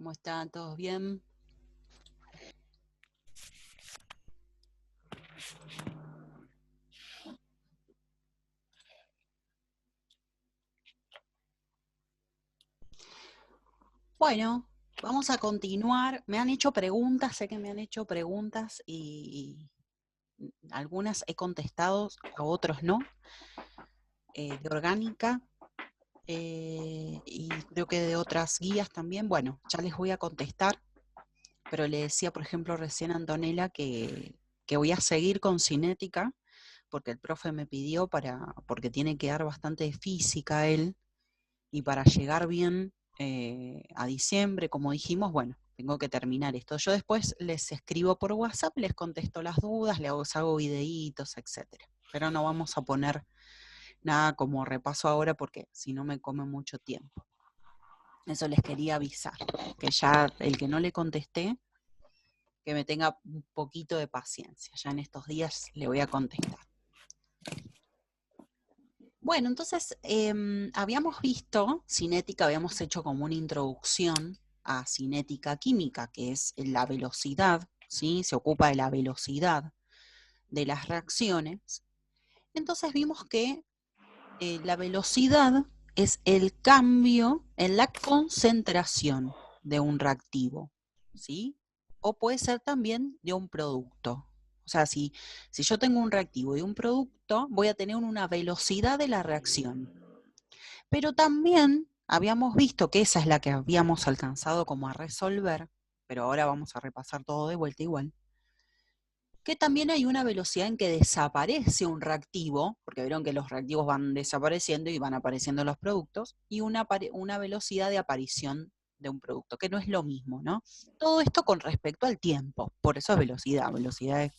¿Cómo están? ¿Todos bien? Bueno, vamos a continuar. Me han hecho preguntas, sé que me han hecho preguntas y algunas he contestado, a otros no, de orgánica y creo que de otras guías también. Bueno, ya les voy a contestar, pero le decía, por ejemplo, recién a Antonella que voy a seguir con cinética, porque el profe me pidió porque tiene que dar bastante de física él, y para llegar bien a diciembre, como dijimos, bueno, tengo que terminar esto. Yo después les escribo por WhatsApp, les contesto las dudas, les hago videitos, etcétera. Pero no vamos a poner nada como repaso ahora porque si no me come mucho tiempo. Eso les quería avisar, que ya el que no le contesté, que me tenga un poquito de paciencia. Ya en estos días le voy a contestar. Bueno, entonces habíamos visto cinética, habíamos hecho como una introducción a cinética química, que es la velocidad, ¿sí? Se ocupa de la velocidad de las reacciones. Entonces vimos que la velocidad es el cambio en la concentración de un reactivo, ¿sí? O puede ser también de un producto. O sea, si yo tengo un reactivo y un producto, voy a tener una velocidad de la reacción. Pero también habíamos visto que esa es la que habíamos alcanzado como a resolver, pero ahora vamos a repasar todo de vuelta igual, que también hay una velocidad en que desaparece un reactivo, porque vieron que los reactivos van desapareciendo y van apareciendo los productos, y una velocidad de aparición de un producto, que no es lo mismo, ¿no? Todo esto con respecto al tiempo, por eso es velocidad. Velocidad es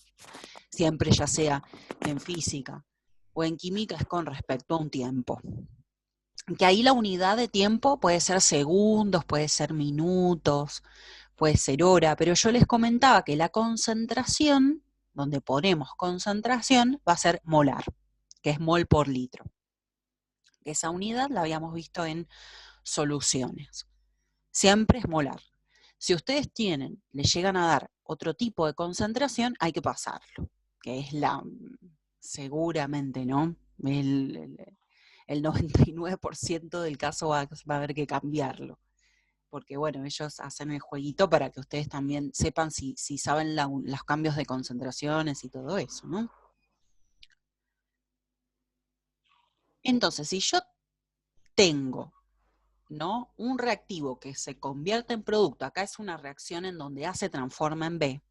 siempre, ya sea en física o en química, es con respecto a un tiempo. Que ahí la unidad de tiempo puede ser segundos, puede ser minutos, puede ser hora, pero yo les comentaba que la concentración, donde ponemos concentración, va a ser molar, que es mol por litro. Esa unidad la habíamos visto en soluciones. Siempre es molar. Si ustedes le llegan a dar otro tipo de concentración, hay que pasarlo, que es seguramente, ¿no? El 99% del caso va a haber que cambiarlo. Porque bueno, ellos hacen el jueguito para que ustedes también sepan si saben los cambios de concentraciones y todo eso, ¿no? Entonces, si yo tengo, ¿no?, un reactivo que se convierte en producto, acá es una reacción en donde A se transforma en B,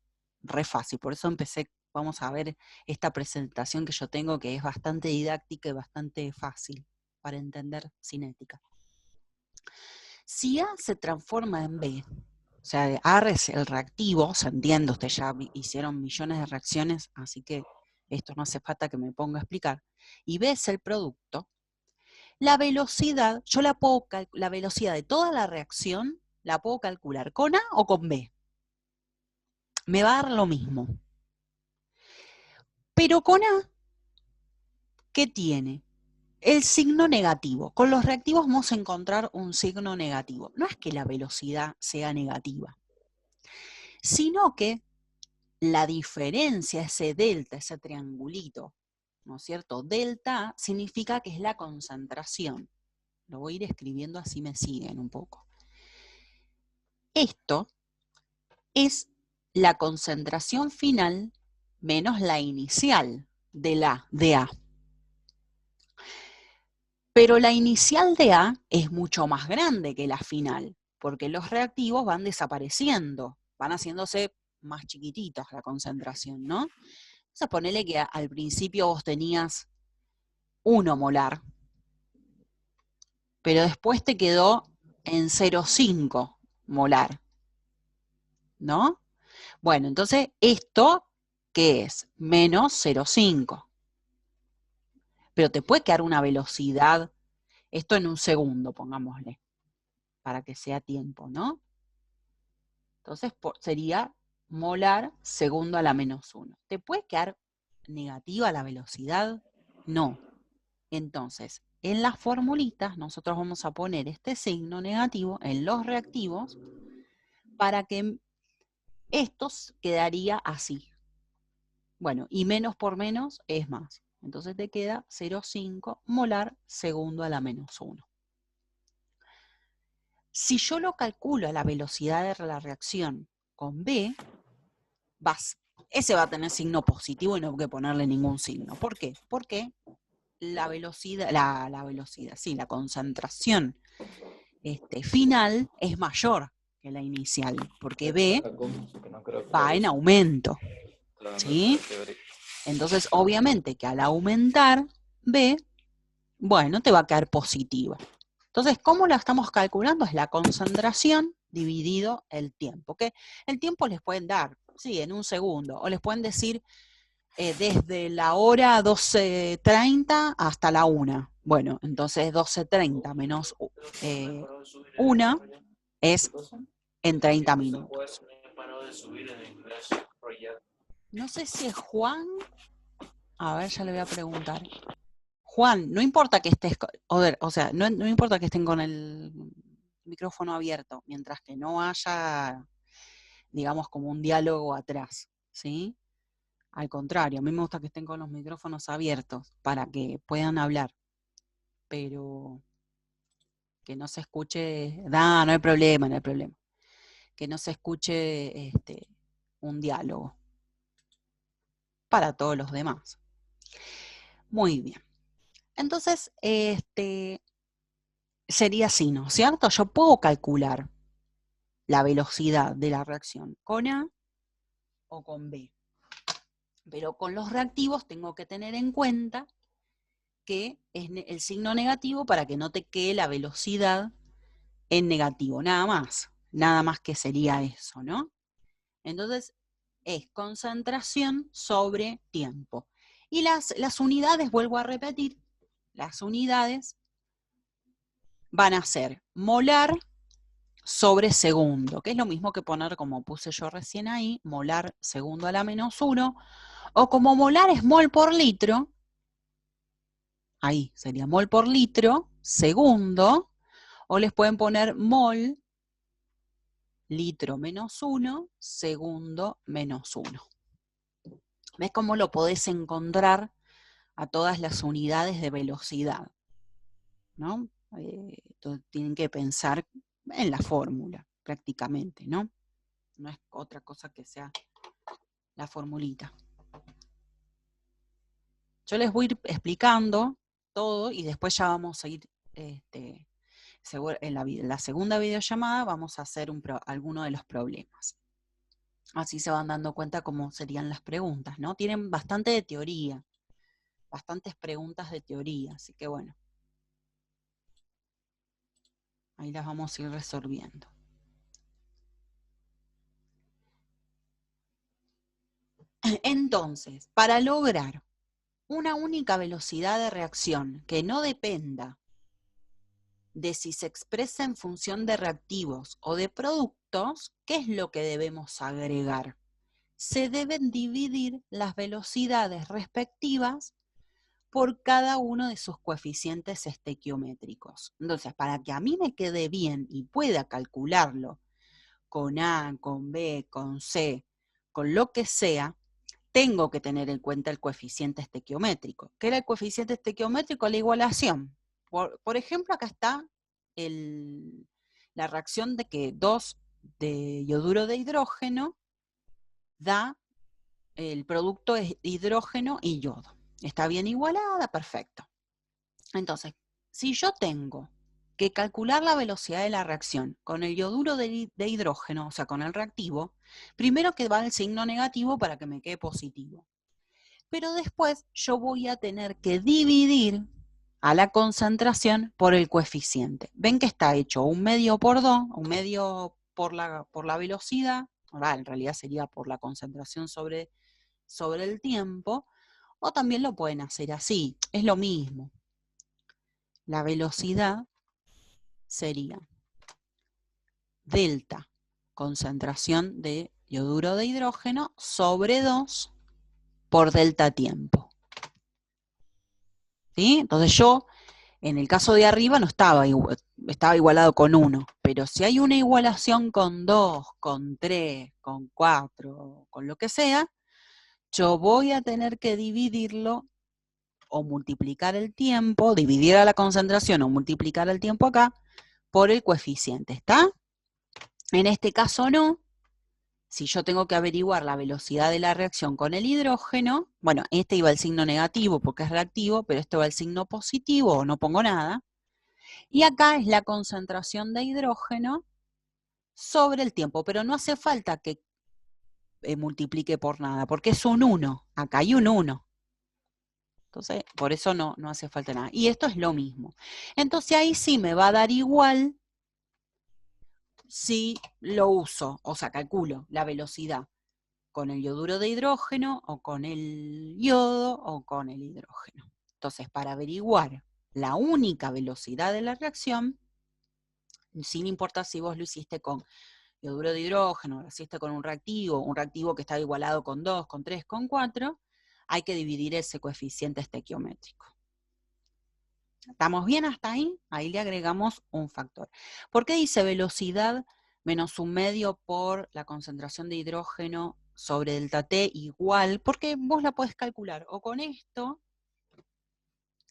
re fácil, por eso vamos a ver esta presentación que yo tengo, que es bastante didáctica y bastante fácil para entender cinética. Si A se transforma en B, o sea, A es el reactivo, se entiende, ustedes ya hicieron millones de reacciones, así que esto no hace falta que me ponga a explicar, y B es el producto, la velocidad, la velocidad de toda la reacción la puedo calcular con A o con B. Me va a dar lo mismo. Pero con A, ¿qué tiene? El signo negativo. Con los reactivos vamos a encontrar un signo negativo. No es que la velocidad sea negativa, sino que la diferencia, ese delta, ese triangulito, ¿no es cierto? Delta significa que es la concentración. Lo voy a ir escribiendo así me siguen un poco. Esto es la concentración final menos la inicial de A. Pero la inicial de A es mucho más grande que la final, porque los reactivos van desapareciendo, van haciéndose más chiquititas la concentración, ¿no? Entonces ponele que al principio vos tenías 1 molar, pero después te quedó en 0,5 molar, ¿no? Bueno, entonces esto, ¿qué es? Menos 0,5. Pero te puede quedar una velocidad, esto en un segundo, pongámosle, para que sea tiempo, ¿no? Entonces sería molar segundo a la menos 1. ¿Te puede quedar negativa la velocidad? No. Entonces, en las formulitas nosotros vamos a poner este signo negativo en los reactivos para que esto quedaría así. Bueno, y menos por menos es más. Entonces te queda 0,5 molar segundo a la menos 1. Si yo lo calculo a la velocidad de la reacción con B, ese va a tener signo positivo y no hay que ponerle ningún signo. ¿Por qué? Porque la velocidad, sí, la concentración final es mayor que la inicial, porque B va en aumento, ¿sí? Entonces, obviamente que al aumentar B, bueno, te va a quedar positiva. Entonces, ¿cómo la estamos calculando? Es la concentración dividido el tiempo. ¿Okay? El tiempo les pueden dar, sí, en un segundo, o les pueden decir desde la hora 12:30 hasta la 1. Bueno, entonces 12:30 menos 1 es en 30 minutos. No sé si es Juan. A ver, ya le voy a preguntar. Juan, no importa que estés, o sea, no importa que estén con el micrófono abierto, mientras que no haya, digamos, como un diálogo atrás, ¿sí? Al contrario, a mí me gusta que estén con los micrófonos abiertos para que puedan hablar, pero que no se escuche, no hay problema, no hay problema, que no se escuche un diálogo para todos los demás. Muy bien. Entonces, sería así, ¿no es cierto? Yo puedo calcular la velocidad de la reacción con A o con B. Pero con los reactivos tengo que tener en cuenta que es el signo negativo para que no te quede la velocidad en negativo, nada más que sería eso, ¿no? Entonces es concentración sobre tiempo. Y las unidades, vuelvo a repetir, las unidades van a ser molar sobre segundo, que es lo mismo que poner, como puse yo recién ahí, molar segundo a la menos 1, o como molar es mol por litro, ahí sería mol por litro, segundo, o les pueden poner mol, litro menos 1, segundo menos 1. ¿Ves cómo lo podés encontrar a todas las unidades de velocidad? ¿No? Tienen que pensar en la fórmula, prácticamente, ¿no? No es otra cosa que sea la formulita. Yo les voy a ir explicando todo y después ya vamos a ir, en la segunda videollamada vamos a hacer alguno de los problemas. Así se van dando cuenta cómo serían las preguntas, ¿no? Tienen bastante de teoría, bastantes preguntas de teoría, así que bueno. Ahí las vamos a ir resolviendo. Entonces, para lograr una única velocidad de reacción que no dependa de si se expresa en función de reactivos o de productos, ¿qué es lo que debemos agregar? Se deben dividir las velocidades respectivas por cada uno de sus coeficientes estequiométricos. Entonces, para que a mí me quede bien y pueda calcularlo con A, con B, con C, con lo que sea, tengo que tener en cuenta el coeficiente estequiométrico. ¿Qué era el coeficiente estequiométrico? La igualación. Por ejemplo, acá está la reacción de que 2 de yoduro de hidrógeno da el producto de hidrógeno y yodo. Está bien igualada, perfecto. Entonces, si yo tengo que calcular la velocidad de la reacción con el yoduro de hidrógeno, o sea, con el reactivo, primero que va el signo negativo para que me quede positivo. Pero después yo voy a tener que dividir a la concentración por el coeficiente. Ven que está hecho un medio por 2, un medio por la velocidad, en realidad sería por la concentración sobre el tiempo, o también lo pueden hacer así, es lo mismo. La velocidad sería delta, concentración de yoduro de hidrógeno, sobre 2 por delta tiempo. ¿Sí? Entonces yo, en el caso de arriba, no estaba igualado con 1, pero si hay una igualación con 2, con 3, con 4, con lo que sea, yo voy a tener que dividirlo o multiplicar el tiempo, dividir a la concentración o multiplicar el tiempo acá por el coeficiente, ¿está? En este caso no. Si yo tengo que averiguar la velocidad de la reacción con el hidrógeno, bueno, este iba el signo negativo porque es reactivo, pero este va el signo positivo o no pongo nada. Y acá es la concentración de hidrógeno sobre el tiempo, pero no hace falta que multiplique por nada, porque es un 1. Acá hay un 1. Entonces, por eso no hace falta nada. Y esto es lo mismo. Entonces ahí sí me va a dar igual si lo uso, o sea, calculo la velocidad con el yoduro de hidrógeno o con el yodo o con el hidrógeno. Entonces, para averiguar la única velocidad de la reacción, sin importar si vos lo hiciste con yoduro de hidrógeno, lo hiciste con un reactivo que está igualado con 2, con 3, con 4, hay que dividir ese coeficiente estequiométrico. ¿Estamos bien hasta ahí? Ahí le agregamos un factor. ¿Por qué dice velocidad menos un medio por la concentración de hidrógeno sobre delta T igual? Porque vos la podés calcular o con esto,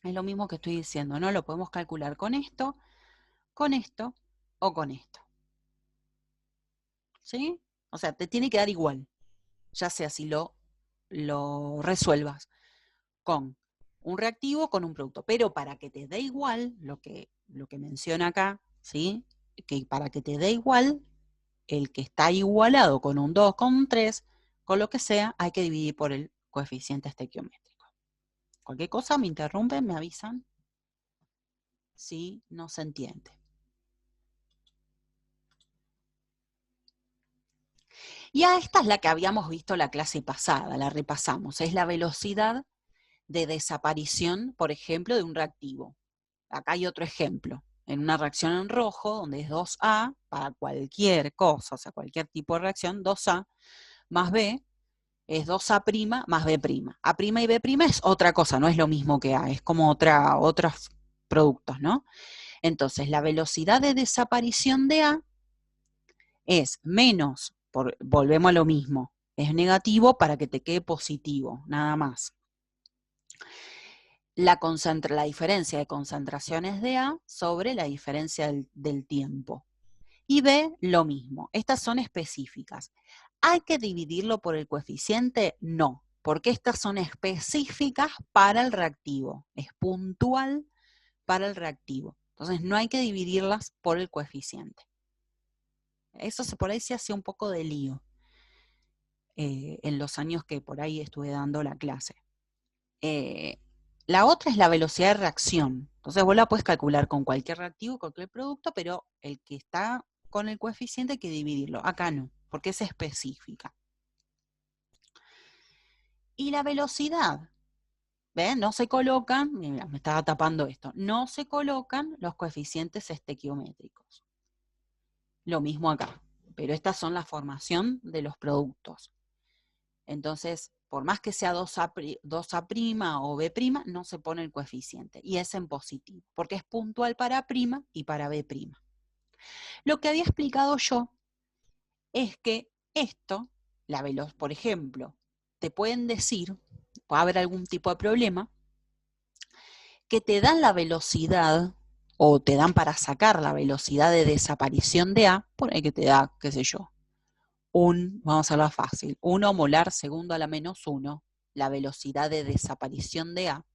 es lo mismo que estoy diciendo, ¿no? Lo podemos calcular con esto o con esto. ¿Sí? O sea, te tiene que dar igual, ya sea si lo resuelvas con un reactivo o con un producto. Pero para que te dé igual, lo que menciona acá, ¿sí? Que para que te dé igual, el que está igualado con un 2, con un 3, con lo que sea, hay que dividir por el coeficiente estequiométrico. Cualquier cosa me interrumpen, me avisan si no se entiende. Y esta es la que habíamos visto la clase pasada, la repasamos, es la velocidad de desaparición, por ejemplo, de un reactivo. Acá hay otro ejemplo, en una reacción en rojo, donde es 2A, para cualquier cosa, o sea, cualquier tipo de reacción, 2A más B, es 2A' más B'. A' y B' es otra cosa, no es lo mismo que A, es como otros productos, ¿no? Entonces, la velocidad de desaparición de A es menos, volvemos a lo mismo, es negativo para que te quede positivo, nada más. La diferencia de concentraciones de A sobre la diferencia del tiempo. Y B, lo mismo. Estas son específicas. ¿Hay que dividirlo por el coeficiente? No, porque estas son específicas para el reactivo. Es puntual para el reactivo. Entonces no hay que dividirlas por el coeficiente. Eso por ahí se hace un poco de lío en los años que por ahí estuve dando la clase. La otra es la velocidad de reacción. Entonces vos la puedes calcular con cualquier reactivo, cualquier producto, pero el que está con el coeficiente hay que dividirlo. Acá no, porque es específica. Y la velocidad, ¿ven? No se colocan, mira, me estaba tapando esto, no se colocan los coeficientes estequiométricos. Lo mismo acá, pero estas son la formación de los productos. Entonces, por más que sea 2A' o B', no se pone el coeficiente. Y es en positivo, porque es puntual para A' y para B'. Lo que había explicado yo es que esto, por ejemplo, te pueden decir, puede haber algún tipo de problema, que te dan la velocidad, o te dan para sacar la velocidad de desaparición de A, por ahí que te da, qué sé yo, vamos a hablar fácil, 1 molar segundo a la menos 1, la velocidad de desaparición de A,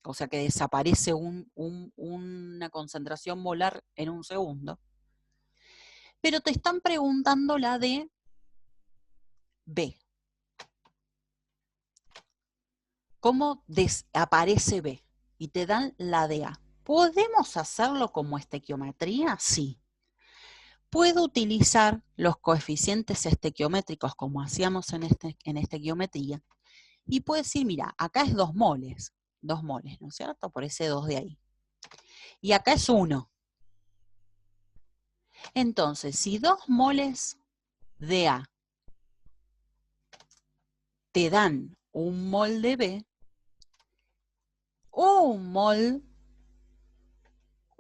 o sea que desaparece una concentración molar en un segundo, pero te están preguntando la de B. ¿Cómo desaparece B? Y te dan la de A. ¿Podemos hacerlo como estequiometría? Sí. Puedo utilizar los coeficientes estequiométricos como hacíamos en estequiometría y puedo decir, mira, acá es 2 moles, ¿no es cierto? Por ese 2 de ahí. Y acá es 1. Entonces, si 2 moles de A te dan 1 mol de B, 1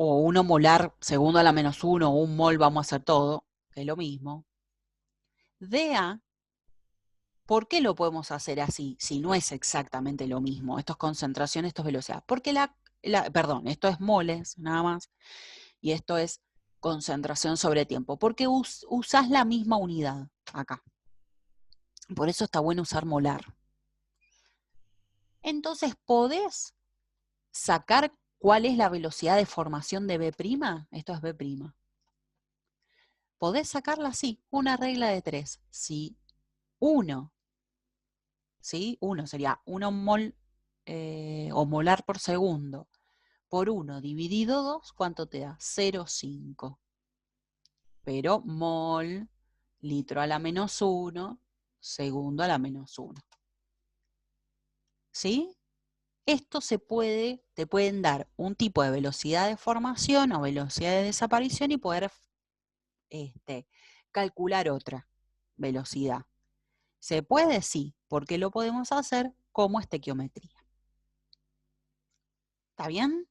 o 1 molar segundo a la -1, o 1 mol, vamos a hacer todo, que es lo mismo. dA, ¿por qué lo podemos hacer así, si no es exactamente lo mismo? Esto es concentración, esto es velocidad. Porque perdón, esto es moles, nada más, y esto es concentración sobre tiempo, porque usás la misma unidad acá. Por eso está bueno usar molar. Entonces, ¿podés sacar cuál es la velocidad de formación de B'? Esto es B'. Podés sacarla así, una regla de 3. Si 1, ¿sí? 1 sería 1 mol o molar por segundo por 1 dividido 2, ¿cuánto te da? 0,5. Pero mol, litro a la -1, segundo a la -1. ¿Sí? Esto te pueden dar un tipo de velocidad de formación o velocidad de desaparición y poder calcular otra velocidad. ¿Se puede? Sí, porque lo podemos hacer como estequiometría. ¿Está bien?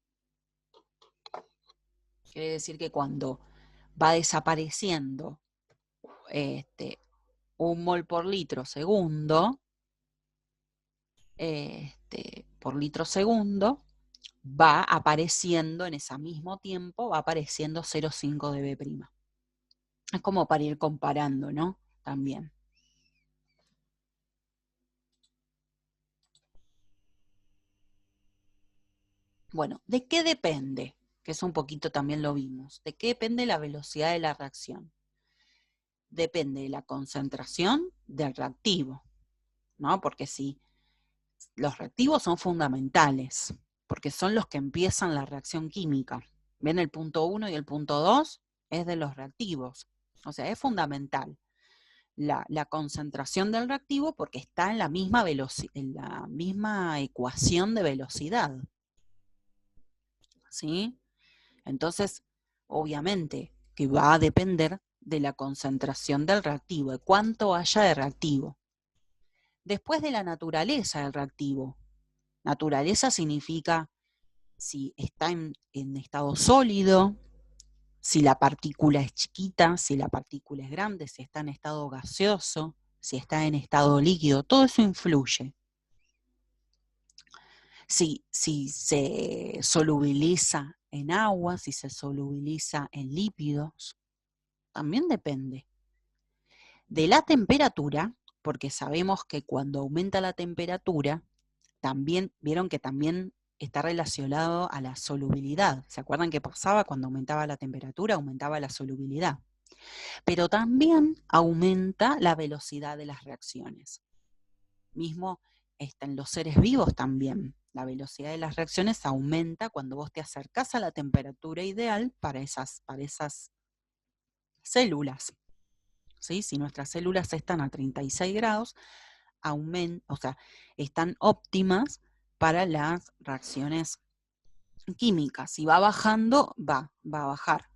Quiere decir que cuando va desapareciendo 1 mol por litro segundo, por litro segundo, va apareciendo en ese mismo tiempo, va apareciendo 0,5 de B'. Es como para ir comparando, ¿no? También. Bueno, ¿de qué depende? Que eso un poquito también lo vimos. ¿De qué depende la velocidad de la reacción? Depende de la concentración del reactivo, ¿no? Porque si los reactivos son fundamentales, porque son los que empiezan la reacción química. ¿Ven el punto 1 y el punto 2? Es de los reactivos. O sea, es fundamental la concentración del reactivo porque está en la misma ecuación de velocidad. ¿Sí? Entonces, obviamente que va a depender de la concentración del reactivo, de cuánto haya de reactivo. Después de la naturaleza del reactivo. Naturaleza significa si está en estado sólido, si la partícula es chiquita, si la partícula es grande, si está en estado gaseoso, si está en estado líquido, todo eso influye. Si se solubiliza en agua, si se solubiliza en lípidos, también depende. De la temperatura, porque sabemos que cuando aumenta la temperatura, también, vieron que también está relacionado a la solubilidad. ¿Se acuerdan qué pasaba cuando aumentaba la temperatura? Aumentaba la solubilidad. Pero también aumenta la velocidad de las reacciones. Mismo en los seres vivos también. La velocidad de las reacciones aumenta cuando vos te acercás a la temperatura ideal para esas células. ¿Sí? Si nuestras células están a 36 grados, o sea, están óptimas para las reacciones químicas. Si va bajando, va a bajar.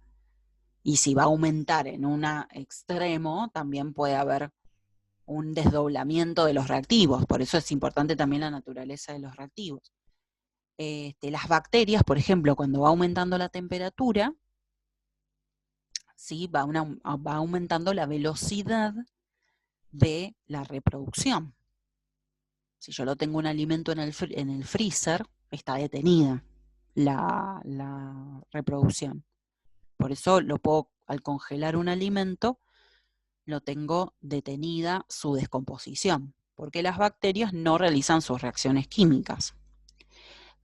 Y si va a aumentar en un extremo, también puede haber un desdoblamiento de los reactivos. Por eso es importante también la naturaleza de los reactivos. Las bacterias, por ejemplo, cuando va aumentando la temperatura, ¿sí? va aumentando la velocidad de la reproducción. Si yo lo tengo un alimento en el freezer, está detenida la reproducción. Por eso al congelar un alimento, lo tengo detenida su descomposición, porque las bacterias no realizan sus reacciones químicas.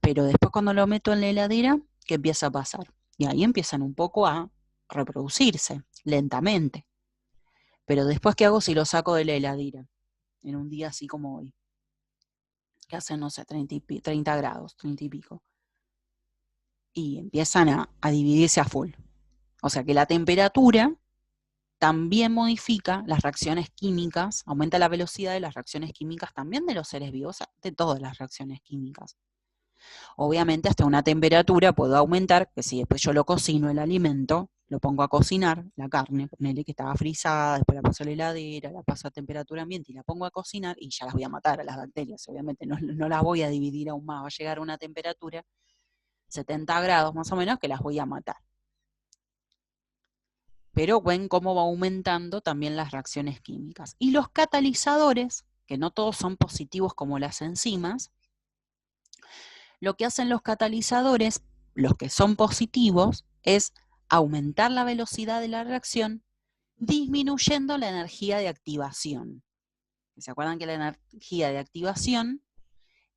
Pero después cuando lo meto en la heladera, ¿qué empieza a pasar? Y ahí empiezan un poco a reproducirse, lentamente. Pero después, ¿qué hago si lo saco de la heladera? En un día así como hoy, que hace, no sé, 30 grados, 30 y pico. Y empiezan a dividirse a full. O sea que la temperatura también modifica las reacciones químicas, aumenta la velocidad de las reacciones químicas también de los seres vivos, de todas las reacciones químicas. Obviamente hasta una temperatura puedo aumentar, que si después yo lo cocino el alimento, lo pongo a cocinar, la carne, ponele que estaba frisada, después la paso a la heladera, la paso a temperatura ambiente y la pongo a cocinar y ya las voy a matar a las bacterias, obviamente no las voy a dividir aún más, va a llegar a una temperatura 70 grados más o menos, que las voy a matar. Pero ven cómo va aumentando también las reacciones químicas. Y los catalizadores, que no todos son positivos como las enzimas, lo que hacen los catalizadores, los que son positivos, es aumentar la velocidad de la reacción, disminuyendo la energía de activación. ¿Se acuerdan que la energía de activación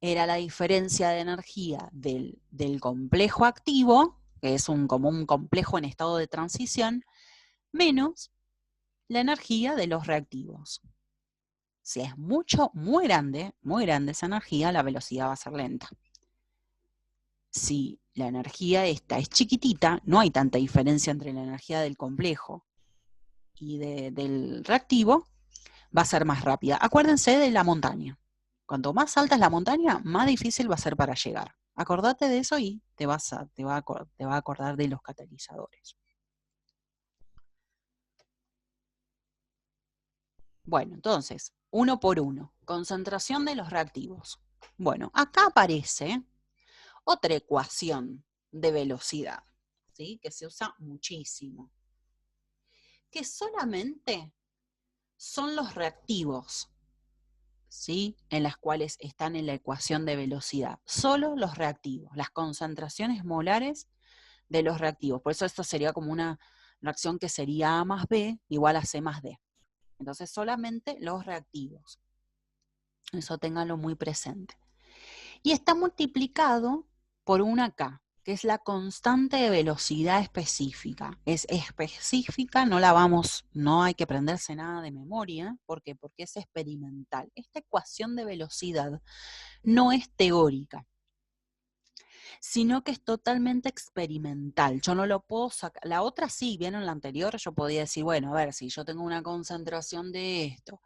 era la diferencia de energía del complejo activo, que es como un complejo en estado de transición, menos la energía de los reactivos? Si es muy grande esa energía, la velocidad va a ser lenta. Si la energía esta es chiquitita, no hay tanta diferencia entre la energía del complejo y del reactivo, va a ser más rápida. Acuérdense de la montaña. Cuanto más alta es la montaña, más difícil va a ser para llegar. Acordate de eso y te va a acordar de los catalizadores. Bueno, entonces, uno por uno. Concentración de los reactivos. Bueno, acá aparece otra ecuación de velocidad, ¿sí? Que se usa muchísimo, que solamente son los reactivos, ¿sí? En las cuales están en la ecuación de velocidad. Solo los reactivos, las concentraciones molares de los reactivos. Por eso esto sería como una reacción que sería A más B igual a C más D. Entonces solamente los reactivos. Eso ténganlo muy presente. Y está multiplicado por una K, que es la constante de velocidad específica. Es específica, no hay que aprenderse nada de memoria. ¿Por qué? Porque es experimental. Esta ecuación de velocidad no es teórica, sino que es totalmente experimental. Yo no lo puedo sacar. La otra sí, bien en la anterior, yo podía decir, bueno, a ver, si yo tengo una concentración de esto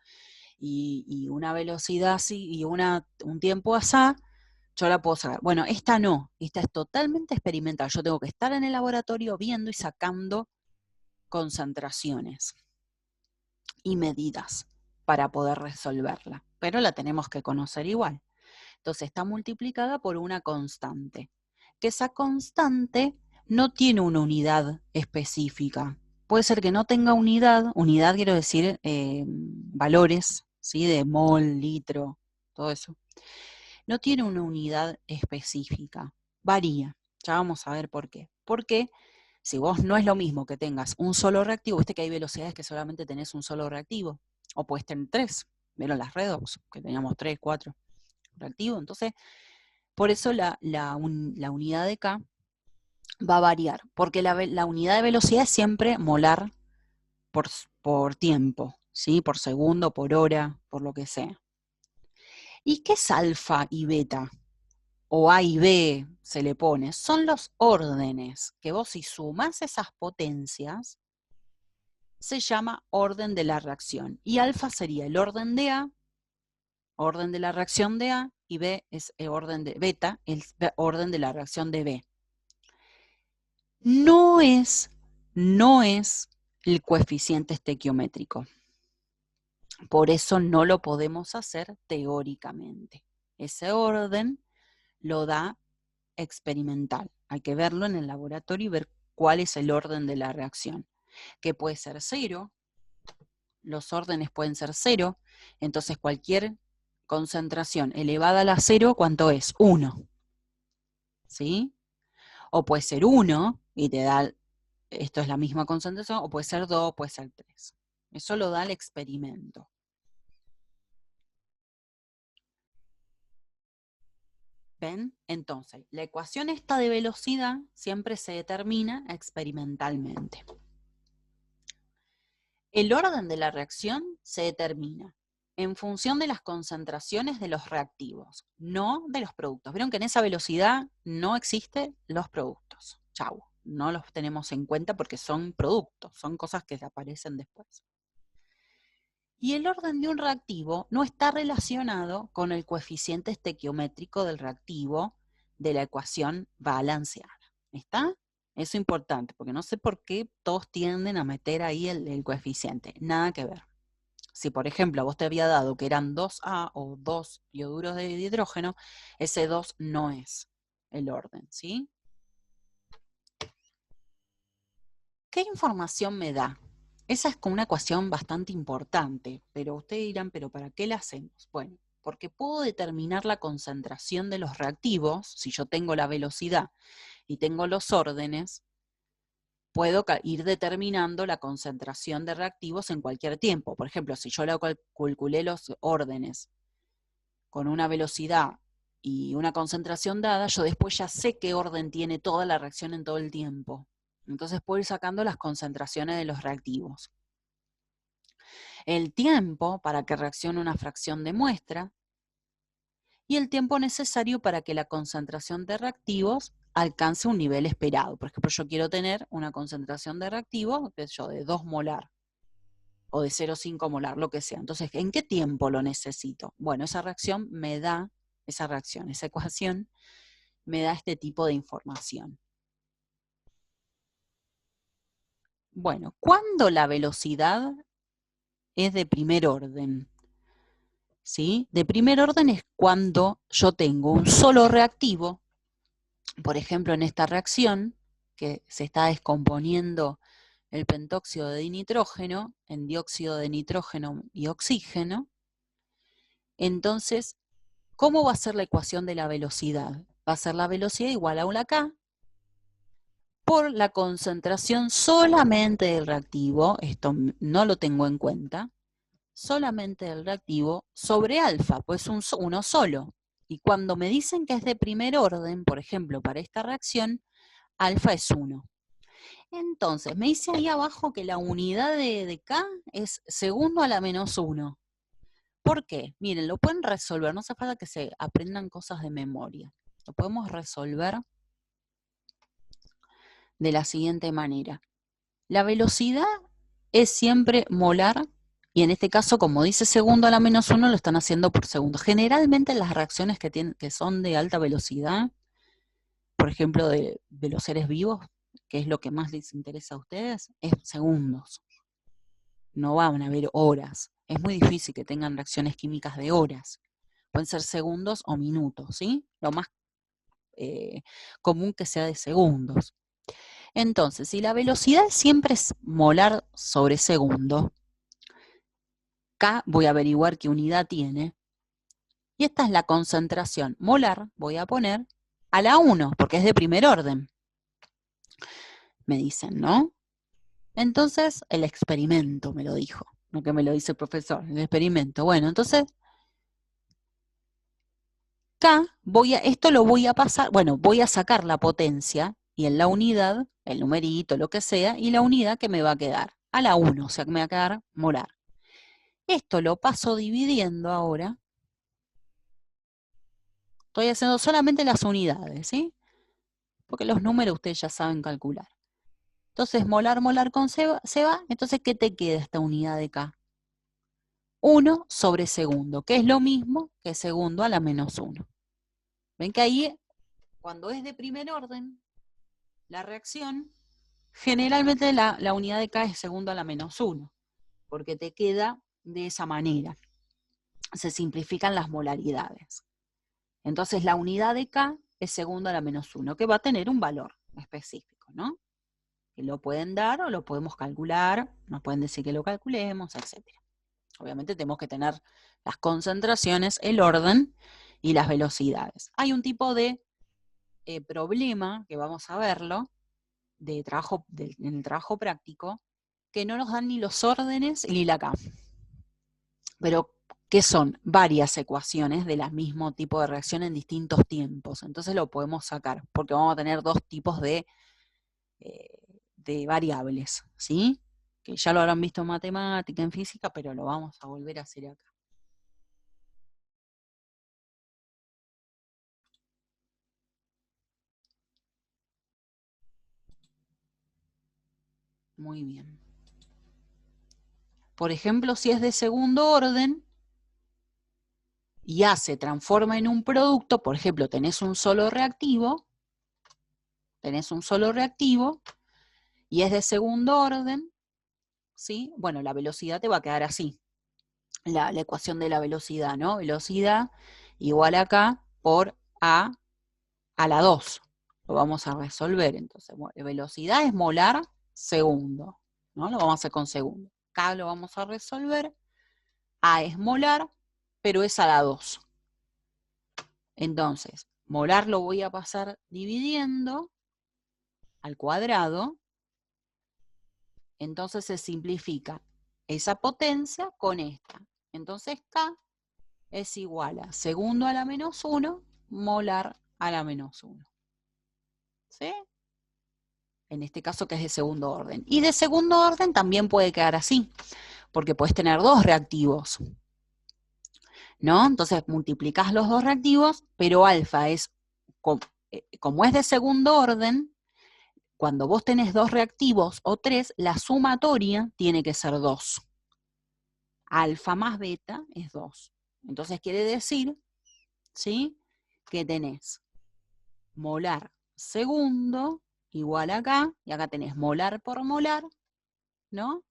y una velocidad así y un tiempo así, yo la puedo sacar. Bueno, esta no, esta es totalmente experimental. Yo tengo que estar en el laboratorio viendo y sacando concentraciones y medidas para poder resolverla, pero la tenemos que conocer igual. Entonces está multiplicada por una constante, que esa constante no tiene una unidad específica. Puede ser que no tenga unidad quiero decir valores, ¿sí? De mol, litro, todo eso. No tiene una unidad específica, varía. Ya vamos a ver por qué. Porque si vos no es lo mismo que tengas un solo reactivo, viste que hay velocidades que solamente tenés un solo reactivo, o puedes tener tres, vieron las redox, que teníamos 3, 4 reactivos. Entonces, por eso la unidad de K va a variar, porque la unidad de velocidad es siempre molar por tiempo, ¿sí? Por segundo, por hora, por lo que sea. ¿Y qué es alfa y beta? O A y B se le pone, son los órdenes, que vos si sumás esas potencias, se llama orden de la reacción. Y alfa sería el orden de A, orden de la reacción de A, y B es el orden de beta, el orden de la reacción de B. No es el coeficiente estequiométrico. Por eso no lo podemos hacer teóricamente. Ese orden lo da experimental. Hay que verlo en el laboratorio y ver cuál es el orden de la reacción. Que puede ser 0, los órdenes pueden ser 0, entonces cualquier concentración elevada a la 0, ¿cuánto es? 1. ¿Sí? O puede ser 1 y te da, esto es la misma concentración, o puede ser 2, puede ser 3. Eso lo da el experimento. ¿Ven? Entonces, la ecuación esta de velocidad siempre se determina experimentalmente. El orden de la reacción se determina en función de las concentraciones de los reactivos, no de los productos. Vieron que en esa velocidad no existen los productos. Chau, no los tenemos en cuenta porque son productos, son cosas que aparecen después. Y el orden de un reactivo no está relacionado con el coeficiente estequiométrico del reactivo de la ecuación balanceada. ¿Está? Eso es importante, porque no sé por qué todos tienden a meter ahí el coeficiente. Nada que ver. Si, por ejemplo, a vos te había dado que eran 2A o 2 ioduros de hidrógeno, ese 2 no es el orden, ¿sí? ¿Qué información me da? Esa es como una ecuación bastante importante, pero ustedes dirán, ¿pero para qué la hacemos? Bueno, porque puedo determinar la concentración de los reactivos, si yo tengo la velocidad y tengo los órdenes, puedo ir determinando la concentración de reactivos en cualquier tiempo. Por ejemplo, si yo calculé los órdenes con una velocidad y una concentración dada, yo después ya sé qué orden tiene toda la reacción en todo el tiempo. Entonces puedo ir sacando las concentraciones de los reactivos. El tiempo para que reaccione una fracción de muestra y el tiempo necesario para que la concentración de reactivos alcance un nivel esperado. Por ejemplo, yo quiero tener una concentración de reactivos de 2 molar o de 0,5 molar, lo que sea. Entonces, ¿en qué tiempo lo necesito? Bueno, esa reacción me da, esa ecuación me da este tipo de información. Bueno, ¿cuándo la velocidad es de primer orden? ¿Sí? De primer orden es cuando yo tengo un solo reactivo, por ejemplo, en esta reacción, que se está descomponiendo el pentóxido de dinitrógeno en dióxido de nitrógeno y oxígeno. Entonces, ¿cómo va a ser la ecuación de la velocidad? Va a ser la velocidad igual a una K por la concentración solamente del reactivo, esto no lo tengo en cuenta, solamente del reactivo sobre alfa, pues uno solo. Y cuando me dicen que es de primer orden, por ejemplo, para esta reacción, alfa es 1. Entonces, me dice ahí abajo que la unidad de K es segundo a la menos 1. ¿Por qué? Miren, lo pueden resolver, no hace falta que se aprendan cosas de memoria. Lo podemos resolver de la siguiente manera. La velocidad es siempre molar, y en este caso, como dice segundo a la menos 1, lo están haciendo por segundo. Generalmente las reacciones que son de alta velocidad, por ejemplo, de los seres vivos, que es lo que más les interesa a ustedes, es segundos. No van a haber horas. Es muy difícil que tengan reacciones químicas de horas. Pueden ser segundos o minutos, ¿sí? Lo más común que sea de segundos. Entonces, si la velocidad siempre es molar sobre segundo, K voy a averiguar qué unidad tiene, y esta es la concentración molar, voy a poner a la 1, porque es de primer orden. Me dicen, ¿no? Entonces, el experimento me lo dijo, no que me lo dice el profesor, el experimento. Bueno, entonces, K, esto lo voy a pasar, bueno, voy a sacar la potencia, y en la unidad, el numerito, lo que sea, y la unidad que me va a quedar, a la 1, o sea que me va a quedar molar. Esto lo paso dividiendo ahora. Estoy haciendo solamente las unidades, ¿sí? Porque los números ustedes ya saben calcular. Entonces, molar con se va. Entonces, ¿qué te queda esta unidad de K? 1 sobre segundo, que es lo mismo que segundo a la menos 1. ¿Ven que ahí, cuando es de primer orden, la reacción, generalmente la unidad de K es segundo a la menos 1, porque te queda de esa manera. Se simplifican las molaridades. Entonces, la unidad de K es segundo a la menos 1, que va a tener un valor específico, ¿no? Que lo pueden dar o lo podemos calcular, nos pueden decir que lo calculemos, etc. Obviamente tenemos que tener las concentraciones, el orden y las velocidades. Hay un tipo de problema, que vamos a verlo, en el trabajo práctico, que no nos dan ni los órdenes ni la K. Pero que son varias ecuaciones del mismo tipo de reacción en distintos tiempos. Entonces lo podemos sacar, porque vamos a tener dos tipos de variables, ¿sí? Que ya lo habrán visto en matemática, en física, pero lo vamos a volver a hacer acá. Muy bien. Por ejemplo, si es de segundo orden y A se transforma en un producto, por ejemplo, tenés un solo reactivo y es de segundo orden, ¿sí? Bueno, la velocidad te va a quedar así. La ecuación de la velocidad, ¿no? Velocidad igual acá por A la 2. Lo vamos a resolver. Entonces, bueno, velocidad es molar segundo, ¿no? Lo vamos a hacer con segundo. Acá lo vamos a resolver. A es molar, pero es a la 2. Entonces, molar lo voy a pasar dividiendo al cuadrado. Entonces se simplifica esa potencia con esta. Entonces K es igual a segundo a la menos 1, molar a la menos 1. ¿Sí? En este caso que es de segundo orden. Y de segundo orden también puede quedar así, porque puedes tener dos reactivos, ¿no? Entonces multiplicas los dos reactivos, pero alfa es, como es de segundo orden, cuando vos tenés dos reactivos o tres, la sumatoria tiene que ser 2. Alfa más beta es 2. Entonces quiere decir, ¿sí?, que tenés molar segundo igual acá, y acá tenés molar por molar, ¿no?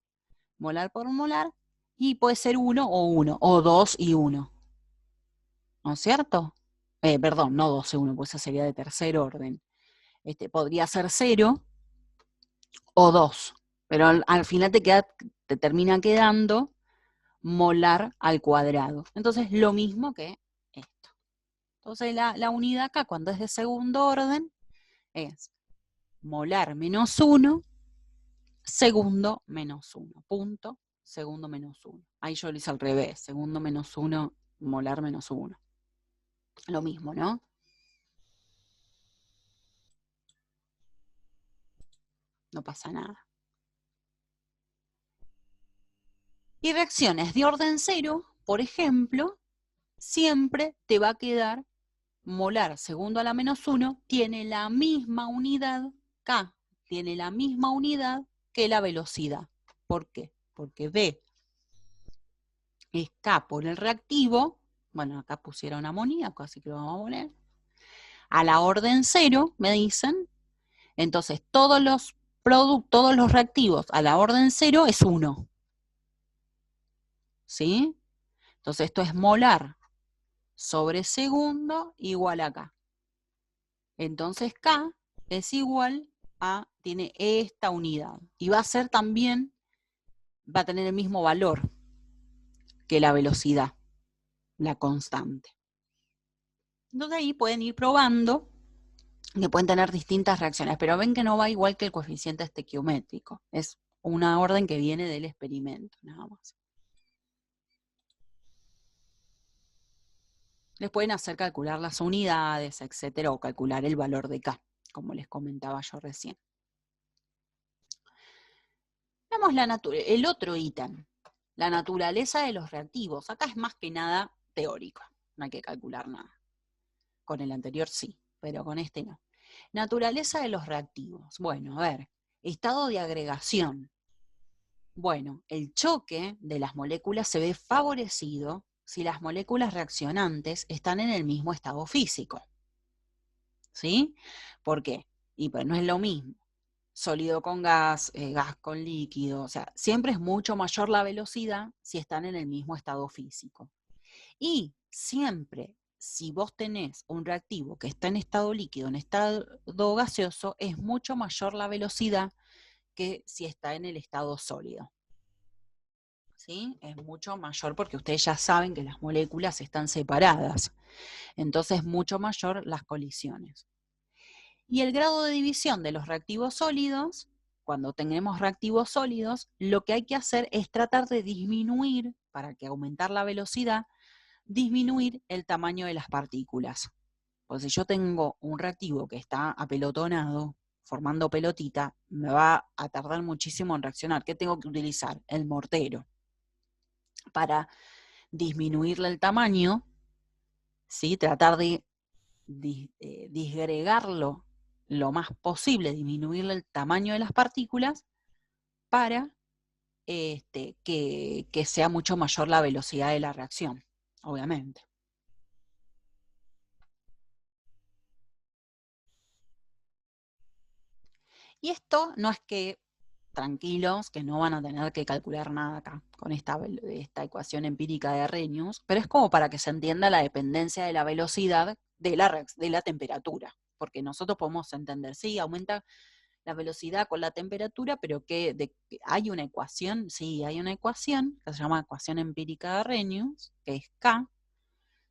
Molar por molar, y puede ser 1 o 1, o 2 y 1. ¿No es cierto? Perdón, no 2 y 1, pues esa sería de tercer orden. Podría ser 0 o 2, pero al final te termina quedando molar al cuadrado. Entonces, lo mismo que esto. Entonces, la unidad acá, cuando es de segundo orden, es molar menos 1, segundo menos 1, punto, segundo menos 1. Ahí yo lo hice al revés, segundo menos 1, molar menos 1. Lo mismo, ¿no? No pasa nada. Y reacciones de orden 0, por ejemplo, siempre te va a quedar molar segundo a la menos 1, tiene la misma unidad, K, tiene la misma unidad que la velocidad. ¿Por qué? Porque B es K por el reactivo, bueno, acá pusieron amoníaco, así que lo vamos a poner, a la orden 0, me dicen, entonces todos los reactivos a la orden 0 es 1. ¿Sí? Entonces esto es molar sobre segundo igual a K. Entonces K es igual a, tiene esta unidad. Y va a ser también, va a tener el mismo valor que la velocidad, la constante. Entonces ahí pueden ir probando, que pueden tener distintas reacciones, pero ven que no va igual que el coeficiente estequiométrico. Es una orden que viene del experimento, nada más. Les pueden hacer calcular las unidades, etcétera, o calcular el valor de K, como les comentaba yo recién. Veamos el otro ítem, la naturaleza de los reactivos. Acá es más que nada teórico, no hay que calcular nada. Con el anterior sí, pero con este no. Naturaleza de los reactivos. Bueno, a ver, estado de agregación. Bueno, el choque de las moléculas se ve favorecido si las moléculas reaccionantes están en el mismo estado físico. ¿Sí? ¿Por qué? Y pues no es lo mismo sólido con gas, gas con líquido, o sea, siempre es mucho mayor la velocidad si están en el mismo estado físico. Y siempre, si vos tenés un reactivo que está en estado líquido, en estado gaseoso, es mucho mayor la velocidad que si está en el estado sólido. ¿Sí? Es mucho mayor porque ustedes ya saben que las moléculas están separadas. Entonces, mucho mayor las colisiones. Y el grado de división de los reactivos sólidos, cuando tenemos reactivos sólidos, lo que hay que hacer es tratar de disminuir, para que aumentar la velocidad, disminuir el tamaño de las partículas. Pues si yo tengo un reactivo que está apelotonado, formando pelotita, me va a tardar muchísimo en reaccionar. ¿Qué tengo que utilizar? El mortero. Para disminuirle el tamaño, ¿sí? Tratar de disgregarlo lo más posible, disminuirle el tamaño de las partículas para que sea mucho mayor la velocidad de la reacción, obviamente. Y esto no es que, tranquilos, que no van a tener que calcular nada acá con esta ecuación empírica de Arrhenius, pero es como para que se entienda la dependencia de la velocidad de la temperatura, porque nosotros podemos entender, sí, aumenta la velocidad con la temperatura, pero ¿hay una ecuación? Sí, hay una ecuación que se llama ecuación empírica de Arrhenius, que es K,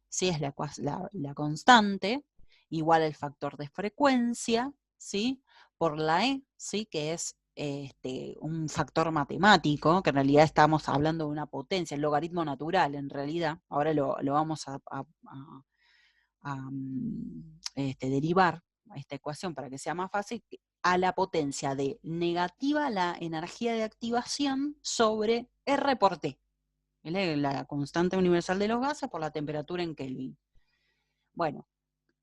¿sí? Es la constante, igual el factor de frecuencia, ¿sí? Por la E, ¿sí? Que es un factor matemático, que en realidad estamos hablando de una potencia, el logaritmo natural en realidad, ahora lo vamos a derivar a esta ecuación para que sea más fácil, a la potencia de negativa la energía de activación sobre R por T, la constante universal de los gases por la temperatura en Kelvin. Bueno,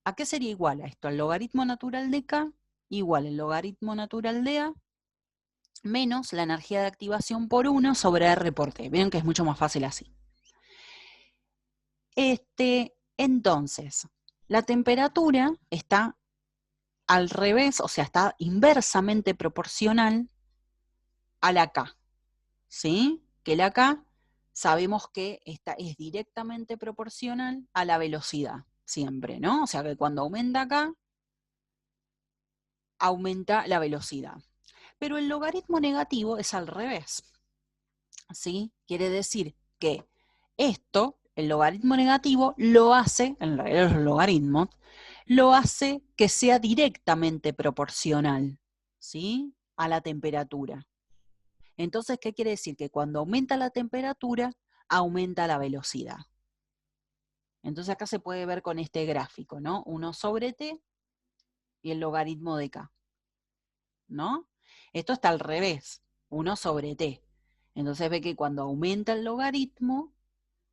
¿a qué sería igual a esto? Al logaritmo natural de K igual el logaritmo natural de A menos la energía de activación por 1 sobre R por T. Ven que es mucho más fácil así. Entonces, la temperatura está al revés, o sea, está inversamente proporcional a la K, ¿sí? Que la K sabemos que es directamente proporcional a la velocidad, siempre, ¿no? O sea, que cuando aumenta K, aumenta la velocidad. Pero el logaritmo negativo es al revés, ¿sí? Quiere decir que esto, el logaritmo negativo, lo hace, en realidad los logaritmos, lo hace que sea directamente proporcional, ¿sí? A la temperatura. Entonces, ¿qué quiere decir? Que cuando aumenta la temperatura, aumenta la velocidad. Entonces acá se puede ver con este gráfico, ¿no? 1 sobre t y el logaritmo de k, ¿no? Esto está al revés, 1 sobre t. Entonces ve que cuando aumenta el logaritmo,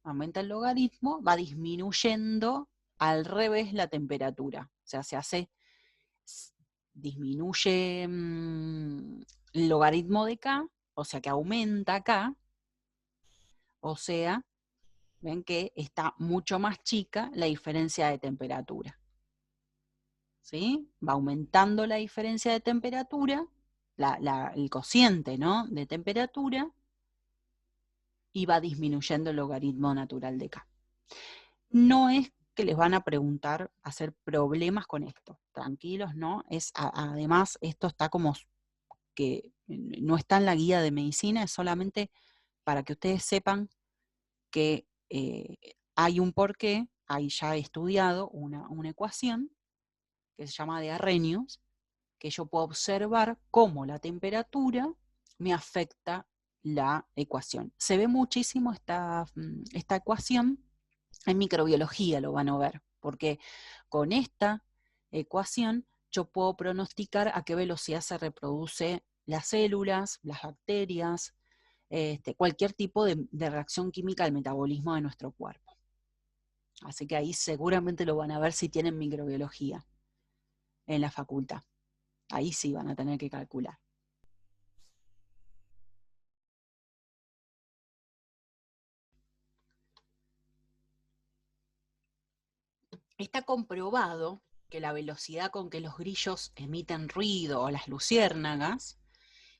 va disminuyendo al revés la temperatura. O sea, disminuye el logaritmo de k, o sea que aumenta k, o sea, ven que está mucho más chica la diferencia de temperatura. ¿Sí? Va aumentando la diferencia de temperatura, el cociente, ¿no?, de temperatura, y va disminuyendo el logaritmo natural de K. No es que les van a preguntar, hacer problemas con esto. Tranquilos, ¿no? Además, esto está como que no está en la guía de medicina, es solamente para que ustedes sepan que hay un porqué, hay ya estudiado una ecuación que se llama de Arrhenius, que yo puedo observar cómo la temperatura me afecta la ecuación. Se ve muchísimo esta ecuación en microbiología, lo van a ver, porque con esta ecuación yo puedo pronosticar a qué velocidad se reproduce las células, las bacterias, cualquier tipo de reacción química al metabolismo de nuestro cuerpo. Así que ahí seguramente lo van a ver si tienen microbiología en la facultad. Ahí sí van a tener que calcular. Está comprobado que la velocidad con que los grillos emiten ruido o las luciérnagas,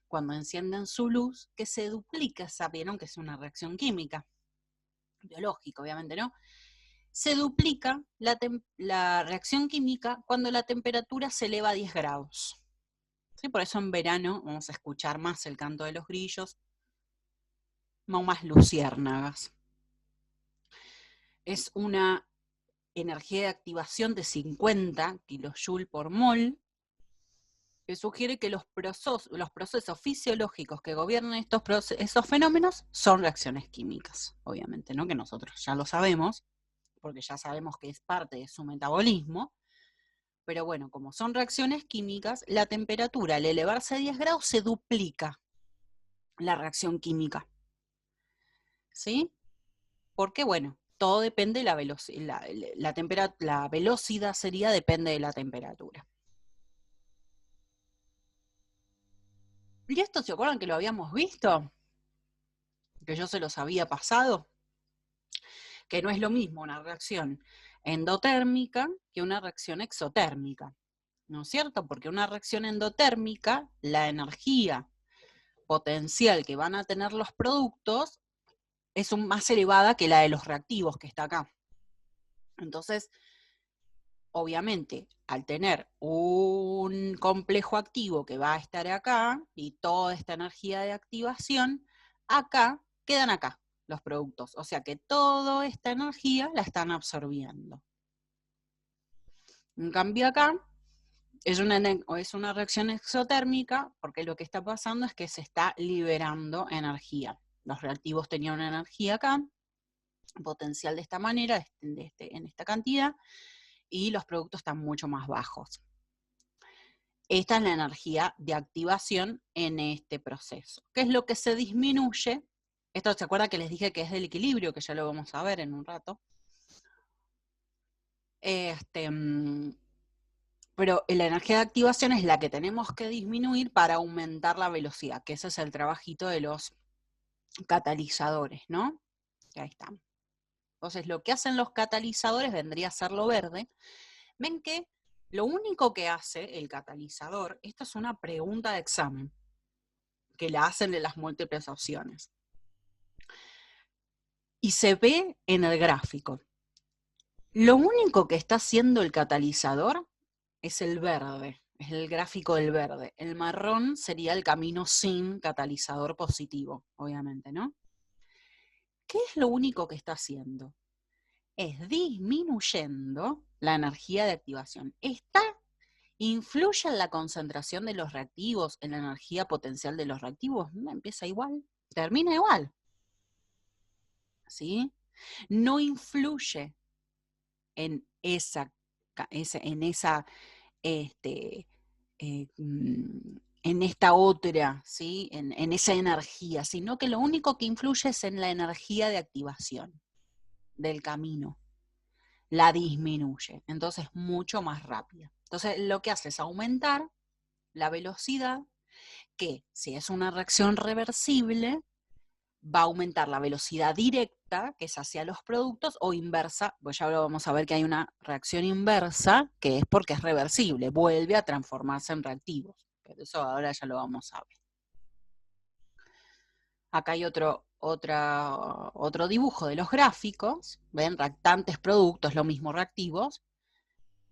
cuando encienden su luz, que se duplica, ¿sabieron que es una reacción química? Biológica, obviamente, ¿no? Se duplica la reacción química cuando la temperatura se eleva a 10 grados. ¿Sí? Por eso en verano vamos a escuchar más el canto de los grillos, no más luciérnagas. Es una energía de activación de 50 kJ por mol, que sugiere que los procesos fisiológicos que gobiernan esos fenómenos son reacciones químicas, obviamente, ¿no? Que nosotros ya lo sabemos, porque ya sabemos que es parte de su metabolismo, pero bueno, como son reacciones químicas, la temperatura al elevarse a 10 grados se duplica la reacción química, ¿sí? Porque bueno, todo depende de la velocidad, la velocidad depende de la temperatura. ¿Y esto se acuerdan que lo habíamos visto? Que yo se los había pasado. Que no es lo mismo una reacción endotérmica que una reacción exotérmica. ¿No es cierto? Porque una reacción endotérmica, la energía potencial que van a tener los productos es más elevada que la de los reactivos que está acá. Entonces, obviamente, al tener un complejo activo que va a estar acá y toda esta energía de activación, acá quedan acá los productos. O sea que toda esta energía la están absorbiendo. En cambio acá es una reacción exotérmica porque lo que está pasando es que se está liberando energía. Los reactivos tenían una energía acá, potencial de esta manera, en esta cantidad, y los productos están mucho más bajos. Esta es la energía de activación en este proceso. ¿Qué es lo que se disminuye? Esto se acuerda que les dije que es del equilibrio, que ya lo vamos a ver en un rato. Pero la energía de activación es la que tenemos que disminuir para aumentar la velocidad, que ese es el trabajito de los catalizadores, ¿no? Ahí están. Entonces, lo que hacen los catalizadores vendría a ser lo verde. Ven que lo único que hace el catalizador, esto es una pregunta de examen, que la hacen de las múltiples opciones. Y se ve en el gráfico. Lo único que está haciendo el catalizador es el verde, es el gráfico del verde. El marrón sería el camino sin catalizador positivo, obviamente, ¿no? ¿Qué es lo único que está haciendo? Es disminuyendo la energía de activación. ¿Influye en la concentración de los reactivos, en la energía potencial de los reactivos? No, empieza igual, termina igual. ¿Sí? No influye en esa en esta otra, ¿sí? En esa energía, sino que lo único que influye es en la energía de activación del camino. La disminuye, entonces mucho más rápida. Entonces lo que hace es aumentar la velocidad, que si es una reacción reversible, va a aumentar la velocidad directa, que es hacia los productos, o inversa, pues ya lo vamos a ver que hay una reacción inversa, que es porque es reversible, vuelve a transformarse en reactivos. Pero eso ahora ya lo vamos a ver. Acá hay otro dibujo de los gráficos, ven, reactantes, productos, lo mismo reactivos.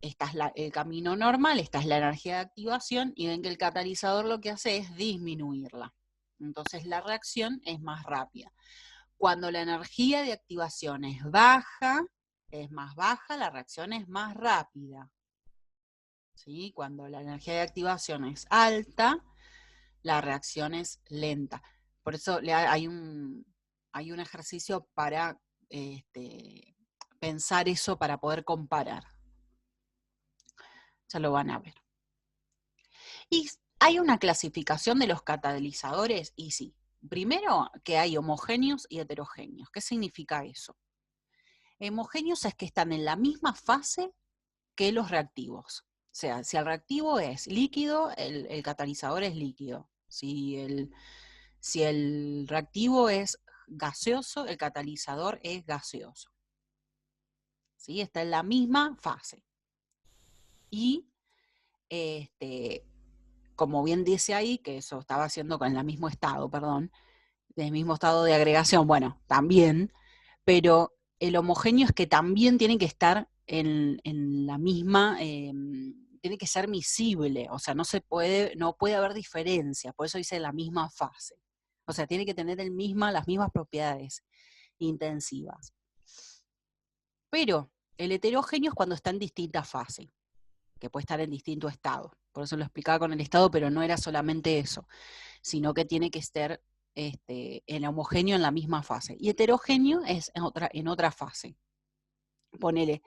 Esta es el camino normal, esta es la energía de activación, y ven que el catalizador lo que hace es disminuirla. Entonces la reacción es más rápida. Cuando la energía de activación es más baja, la reacción es más rápida. ¿Sí? Cuando la energía de activación es alta, la reacción es lenta. Por eso hay un ejercicio para pensar eso, para poder comparar. Ya lo van a ver. Y hay una clasificación de los catalizadores, y sí. Primero, que hay homogéneos y heterogéneos. ¿Qué significa eso? Homogéneos es que están en la misma fase que los reactivos. O sea, si el reactivo es líquido, el catalizador es líquido. Si el reactivo es gaseoso, el catalizador es gaseoso. ¿Sí? Está en la misma fase. Y como bien dice ahí, que eso estaba haciendo con el mismo estado, perdón, del mismo estado de agregación, bueno, también, pero el homogéneo es que también tiene que estar en la misma, tiene que ser miscible, o sea, no puede haber diferencia, por eso dice la misma fase. O sea, tiene que tener las mismas propiedades intensivas. Pero el heterogéneo es cuando está en distintas fases, que puede estar en distinto estado. Por eso lo explicaba con el estado, pero no era solamente eso, sino que tiene que estar el homogéneo en la misma fase. Y heterogéneo es en otra fase. Ponele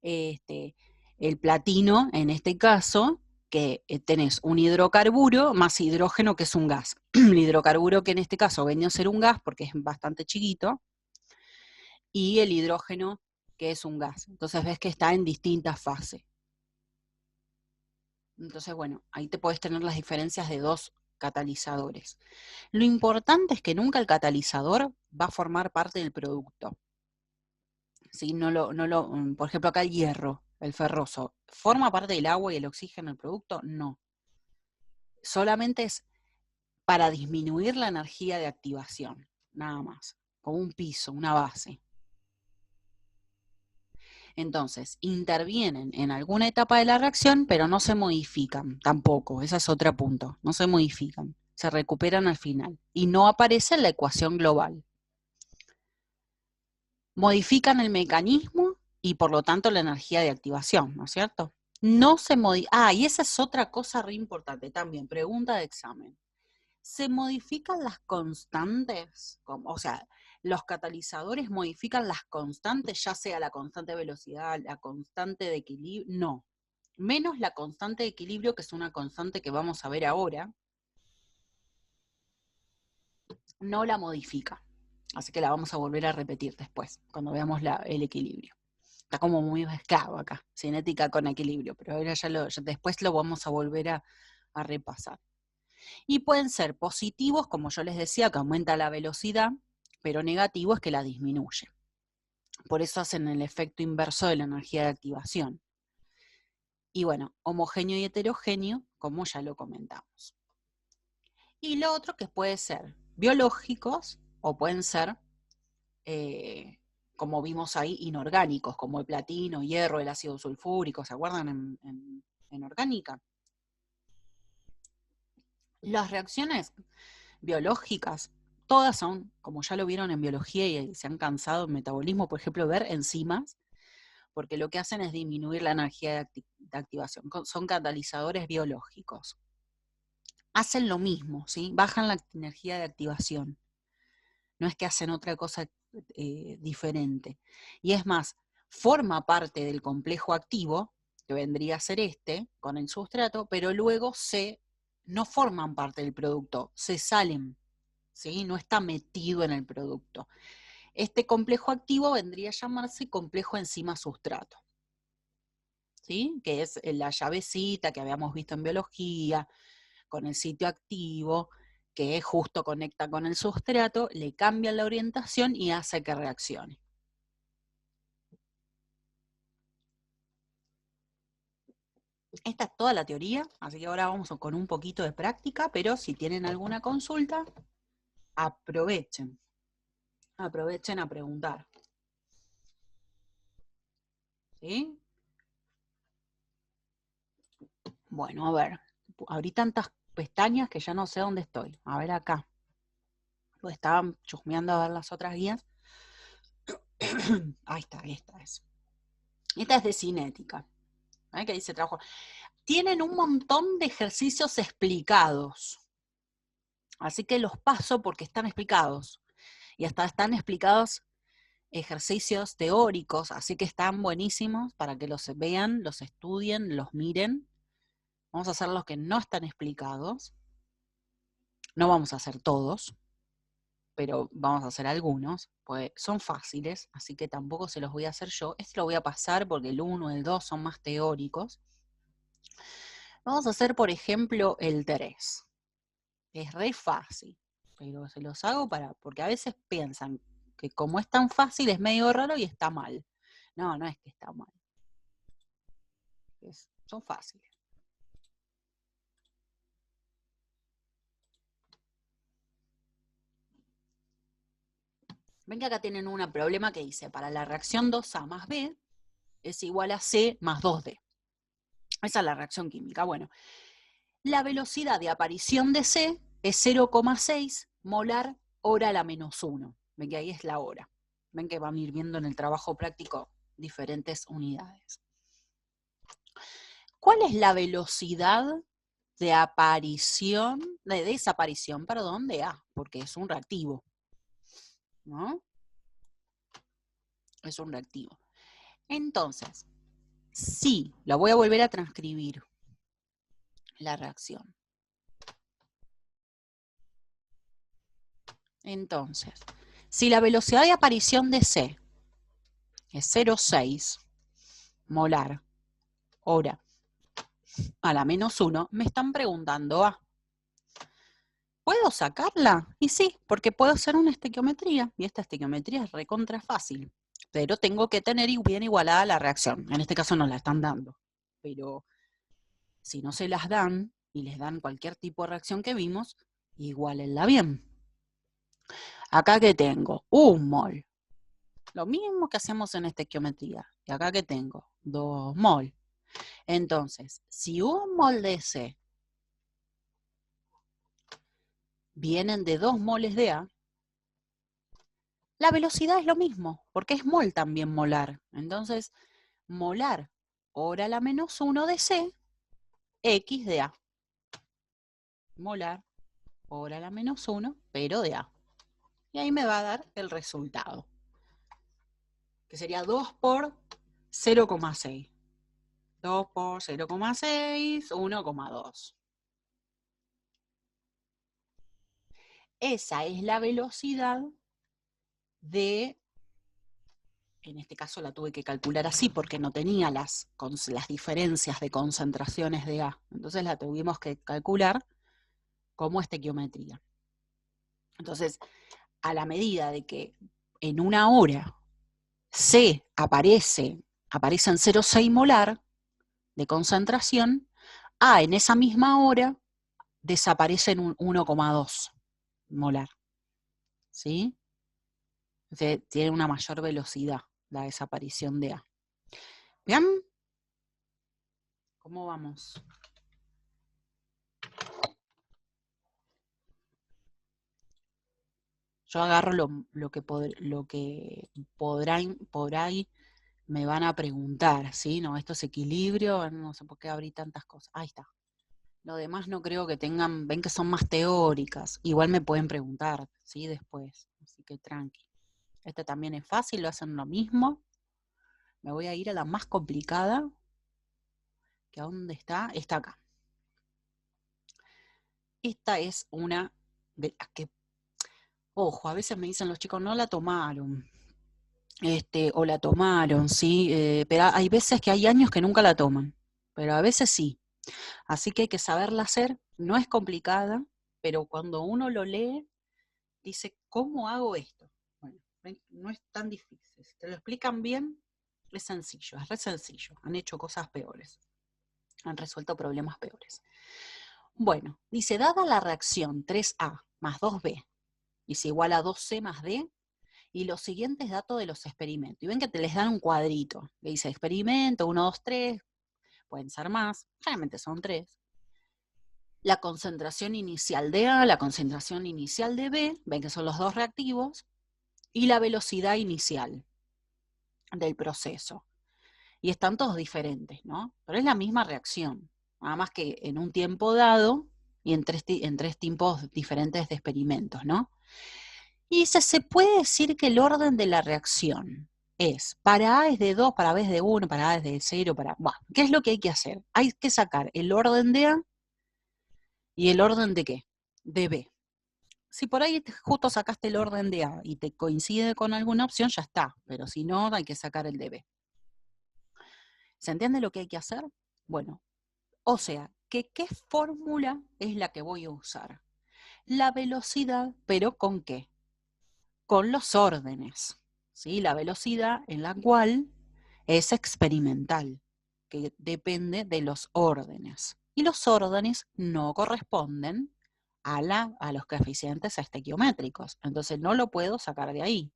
el platino, en este caso, que tenés un hidrocarburo más hidrógeno, que es un gas. El hidrocarburo, que en este caso venía a ser un gas porque es bastante chiquito, y el hidrógeno, que es un gas. Entonces ves que está en distintas fases. Entonces, bueno, ahí te puedes tener las diferencias de dos catalizadores. Lo importante es que nunca el catalizador va a formar parte del producto. ¿Sí? Por ejemplo, acá el hierro, el ferroso, ¿forma parte del agua y el oxígeno el producto? No. Solamente es para disminuir la energía de activación, nada más, como un piso, una base. Entonces, intervienen en alguna etapa de la reacción, pero no se modifican tampoco. Ese es otro punto. No se modifican. Se recuperan al final. Y no aparece en la ecuación global. Modifican el mecanismo y por lo tanto la energía de activación, ¿no es cierto? No se modifica. Y esa es otra cosa re importante también, pregunta de examen. ¿Se modifican las constantes? O sea, los catalizadores modifican las constantes, ya sea la constante de velocidad, la constante de equilibrio, no. Menos la constante de equilibrio, que es una constante que vamos a ver ahora, no la modifica. Así que la vamos a volver a repetir después, cuando veamos el equilibrio. Está como muy mezclado acá, cinética con equilibrio, pero ahora después lo vamos a volver a repasar. Y pueden ser positivos, como yo les decía, que aumenta la velocidad, pero negativos, que la disminuye. Por eso hacen el efecto inverso de la energía de activación. Y bueno, homogéneo y heterogéneo, como ya lo comentamos. Y lo otro que puede ser biológicos o pueden ser, como vimos ahí, inorgánicos, como el platino, hierro, el ácido sulfúrico, ¿se acuerdan en orgánica? Las reacciones biológicas, todas son, como ya lo vieron en biología y se han cansado en metabolismo, por ejemplo, ver enzimas, porque lo que hacen es disminuir la energía de activación. Son catalizadores biológicos. Hacen lo mismo, ¿sí? Bajan la energía de activación. No es que hacen otra cosa diferente. Y es más, forma parte del complejo activo, que vendría a ser con el sustrato, pero luego no forman parte del producto, se salen, ¿sí? No está metido en el producto. Este complejo activo vendría a llamarse complejo enzima-sustrato, ¿sí? Que es la llavecita que habíamos visto en biología, con el sitio activo, que justo conecta con el sustrato, le cambia la orientación y hace que reaccione. Esta es toda la teoría, así que ahora vamos con un poquito de práctica, pero si tienen alguna consulta, aprovechen a preguntar. ¿Sí? Bueno, a ver, abrí tantas pestañas que ya no sé dónde estoy. A ver acá. Pues estaba chusmeando a ver las otras guías. Ahí está, esta es. Esta es de cinética. ¿Ven que dice trabajo? Tienen un montón de ejercicios explicados. Así que los paso porque están explicados. Y hasta están explicados ejercicios teóricos, así que están buenísimos para que los vean, los estudien, los miren. Vamos a hacer los que no están explicados. No vamos a hacer todos, pero vamos a hacer algunos, pues son fáciles, así que tampoco se los voy a hacer yo. Este lo voy a pasar porque el 1 y el 2 son más teóricos. Vamos a hacer, por ejemplo, el 3. Es re fácil, pero se los hago porque a veces piensan que como es tan fácil es medio raro y está mal. No, no es que está mal. Son fáciles. Ven que acá tienen un problema que dice, para la reacción 2A más B es igual a C más 2D. Esa es la reacción química. Bueno, la velocidad de aparición de C es 0,6 molar hora a la menos 1. Ven que ahí es la hora. Ven que van a ir viendo en el trabajo práctico diferentes unidades. ¿Cuál es la velocidad de desaparición, de A? Porque es un reactivo, ¿no? Es un reactivo. Entonces, sí, la voy a volver a transcribir, la reacción. Entonces, si la velocidad de aparición de C es 0,6 molar hora a la menos 1, me están preguntando A. ¿Puedo sacarla? Y sí, porque puedo hacer una estequiometría, y esta estequiometría es recontra fácil, pero tengo que tener bien igualada la reacción. En este caso no la están dando, pero si no se las dan, y les dan cualquier tipo de reacción que vimos, igualenla bien. Acá que tengo, 1 mol. Lo mismo que hacemos en estequiometría. Y acá que tengo 2 mol. Entonces, si 1 mol de C vienen de 2 moles de A, la velocidad es lo mismo, porque es mol también molar. Entonces, molar hora a la menos 1 de C, X de A. Molar hora a la menos 1, pero de A. Y ahí me va a dar el resultado, que sería 2 por 0,6. 2 por 0,6, 1,2. Esa es la velocidad de, en este caso la tuve que calcular así porque no tenía las diferencias de concentraciones de A. Entonces la tuvimos que calcular como estequiometría. Entonces, a la medida de que en una hora C aparecen 0,6 molar de concentración, A en esa misma hora desaparece en un 1,2 molar. ¿Sí? Entonces, tiene una mayor velocidad la desaparición de A. ¿Bien? ¿Cómo vamos? Yo agarro lo que podrán, por ahí me van a preguntar, ¿sí? No, esto es equilibrio, no sé por qué abrí tantas cosas. Ahí está. Lo demás no creo que tengan, ven que son más teóricas. Igual me pueden preguntar, ¿sí? Después. Así que tranqui. Este también es fácil, lo hacen lo mismo. Me voy a ir a la más complicada. ¿Que a dónde está? Está acá. Esta es una de las que, ojo, a veces me dicen los chicos, no la tomaron. O la tomaron, ¿sí? Pero hay veces que hay años que nunca la toman. Pero a veces sí. Así que hay que saberla hacer. No es complicada, pero cuando uno lo lee, dice, ¿cómo hago esto? Bueno, no es tan difícil. Si te lo explican bien, es sencillo, es re sencillo. Han hecho cosas peores. Han resuelto problemas peores. Bueno, dice, dada la reacción 3A más 2B es igual a 2C más D, y los siguientes datos de los experimentos. Y ven que te les dan un cuadrito. Le dice experimento, 1, 2, 3, pueden ser más, generalmente son 3. La concentración inicial de A, la concentración inicial de B, ven que son los dos reactivos, y la velocidad inicial del proceso. Y están todos diferentes, ¿no? Pero es la misma reacción, nada más que en un tiempo dado y en tres tipos diferentes de experimentos, ¿no? Y se puede decir que el orden de la reacción es, para A es de 2, para B es de 1, para A es de 0, bueno, ¿qué es lo que hay que hacer? Hay que sacar el orden de A y el orden de ¿qué? De B. Si por ahí justo sacaste el orden de A y te coincide con alguna opción, ya está, pero si no, hay que sacar el de B. ¿Se entiende lo que hay que hacer? Bueno, o sea, ¿qué fórmula es la que voy a usar? La velocidad, pero ¿con qué? Con los órdenes, ¿sí? La velocidad en la cual es experimental, que depende de los órdenes. Y los órdenes no corresponden a los coeficientes estequiométricos. Entonces no lo puedo sacar de ahí.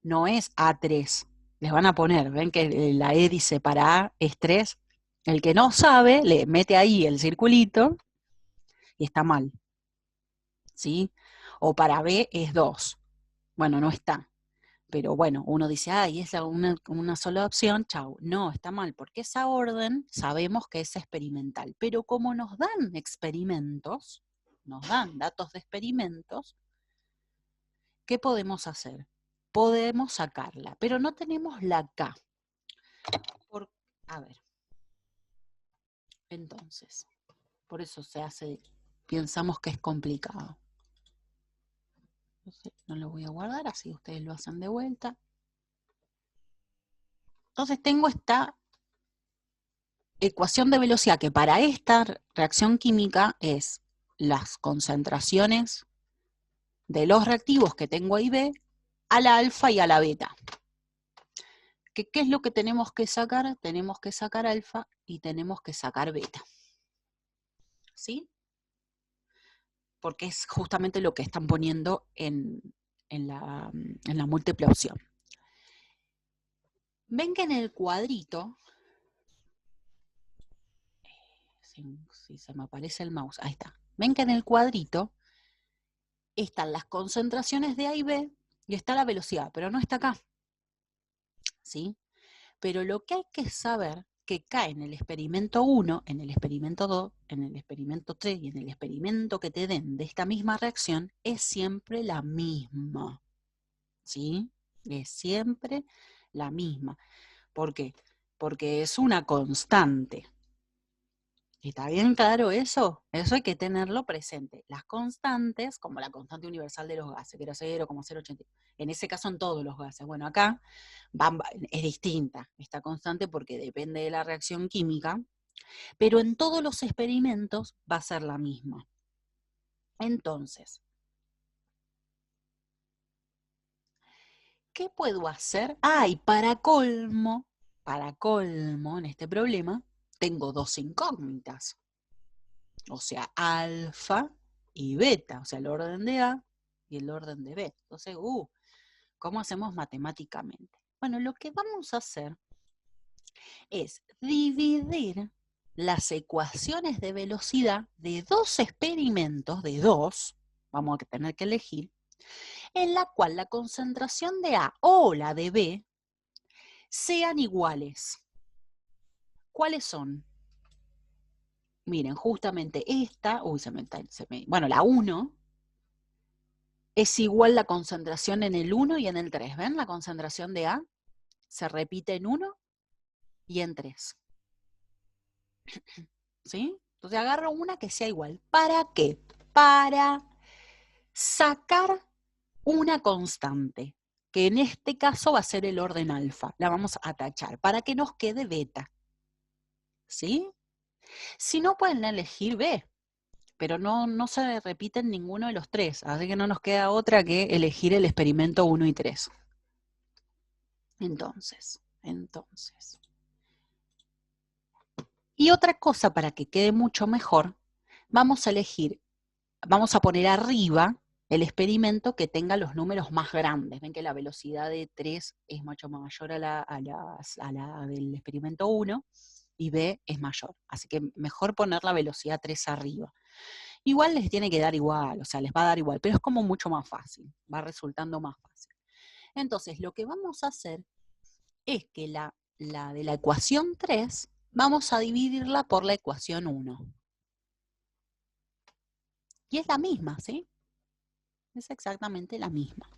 No es A3. Les van a poner, ven que la E dice para A es 3. El que no sabe, le mete ahí el circulito y está mal. ¿Sí? O para B es 2. Bueno, no está. Pero bueno, uno dice, ay, es una sola opción, chau. No, está mal, porque esa orden sabemos que es experimental. Pero como nos dan experimentos, nos dan datos de experimentos, ¿qué podemos hacer? Podemos sacarla, pero no tenemos la K. A ver, entonces, por eso pensamos que es complicado. Entonces, no lo voy a guardar, así ustedes lo hacen de vuelta. Entonces tengo esta ecuación de velocidad que para esta reacción química es las concentraciones de los reactivos que tengo ahí B a la alfa y a la beta. ¿Qué es lo que tenemos que sacar? Tenemos que sacar alfa y tenemos que sacar beta. ¿Sí? Porque es justamente lo que están poniendo en la múltiple opción. ven que en el cuadrito, si se me aparece el mouse, ahí está. Ven que en el cuadrito están las concentraciones de A y B y está la velocidad, pero no está acá, ¿sí? Pero lo que hay que saber que cae en el experimento 1, en el experimento 2, en el experimento 3 y en el experimento que te den de esta misma reacción es siempre la misma, ¿sí? Es siempre la misma. ¿Por qué? Porque es una constante. ¿Está bien claro eso? Eso hay que tenerlo presente. Las constantes, como la constante universal de los gases, que era 0,080, en ese caso en todos los gases. Bueno, acá es distinta esta constante porque depende de la reacción química, pero en todos los experimentos va a ser la misma. Entonces, ¿qué puedo hacer? Y para colmo, en este problema, tengo dos incógnitas. O sea, alfa y beta, o sea, el orden de A y el orden de B. Entonces, ¿cómo hacemos matemáticamente? Bueno, lo que vamos a hacer es dividir las ecuaciones de velocidad de dos experimentos, de dos, vamos a tener que elegir, en la cual la concentración de A o la de B sean iguales. ¿Cuáles son? Miren, justamente esta, bueno, la 1 es igual la concentración en el 1 y en el 3. ¿Ven? La concentración de A se repite en 1 y en 3. ¿Sí? Entonces agarro una que sea igual. ¿Para qué? Para sacar una constante, que en este caso va a ser el orden alfa. La vamos a tachar para que nos quede beta. ¿Sí? Si no, pueden elegir B, pero no se repiten ninguno de los tres, así que no nos queda otra que elegir el experimento 1 y 3. Entonces. Y otra cosa para que quede mucho mejor, vamos a poner arriba el experimento que tenga los números más grandes. Ven que la velocidad de 3 es mucho mayor a la del experimento 1 y B es mayor. Así que mejor poner la velocidad 3 arriba. Igual les tiene que dar igual, o sea, les va a dar igual, pero es como mucho más fácil, va resultando más fácil. Entonces, lo que vamos a hacer es que la de la ecuación 3 vamos a dividirla por la ecuación 1. Y es la misma, ¿sí? Es exactamente la misma.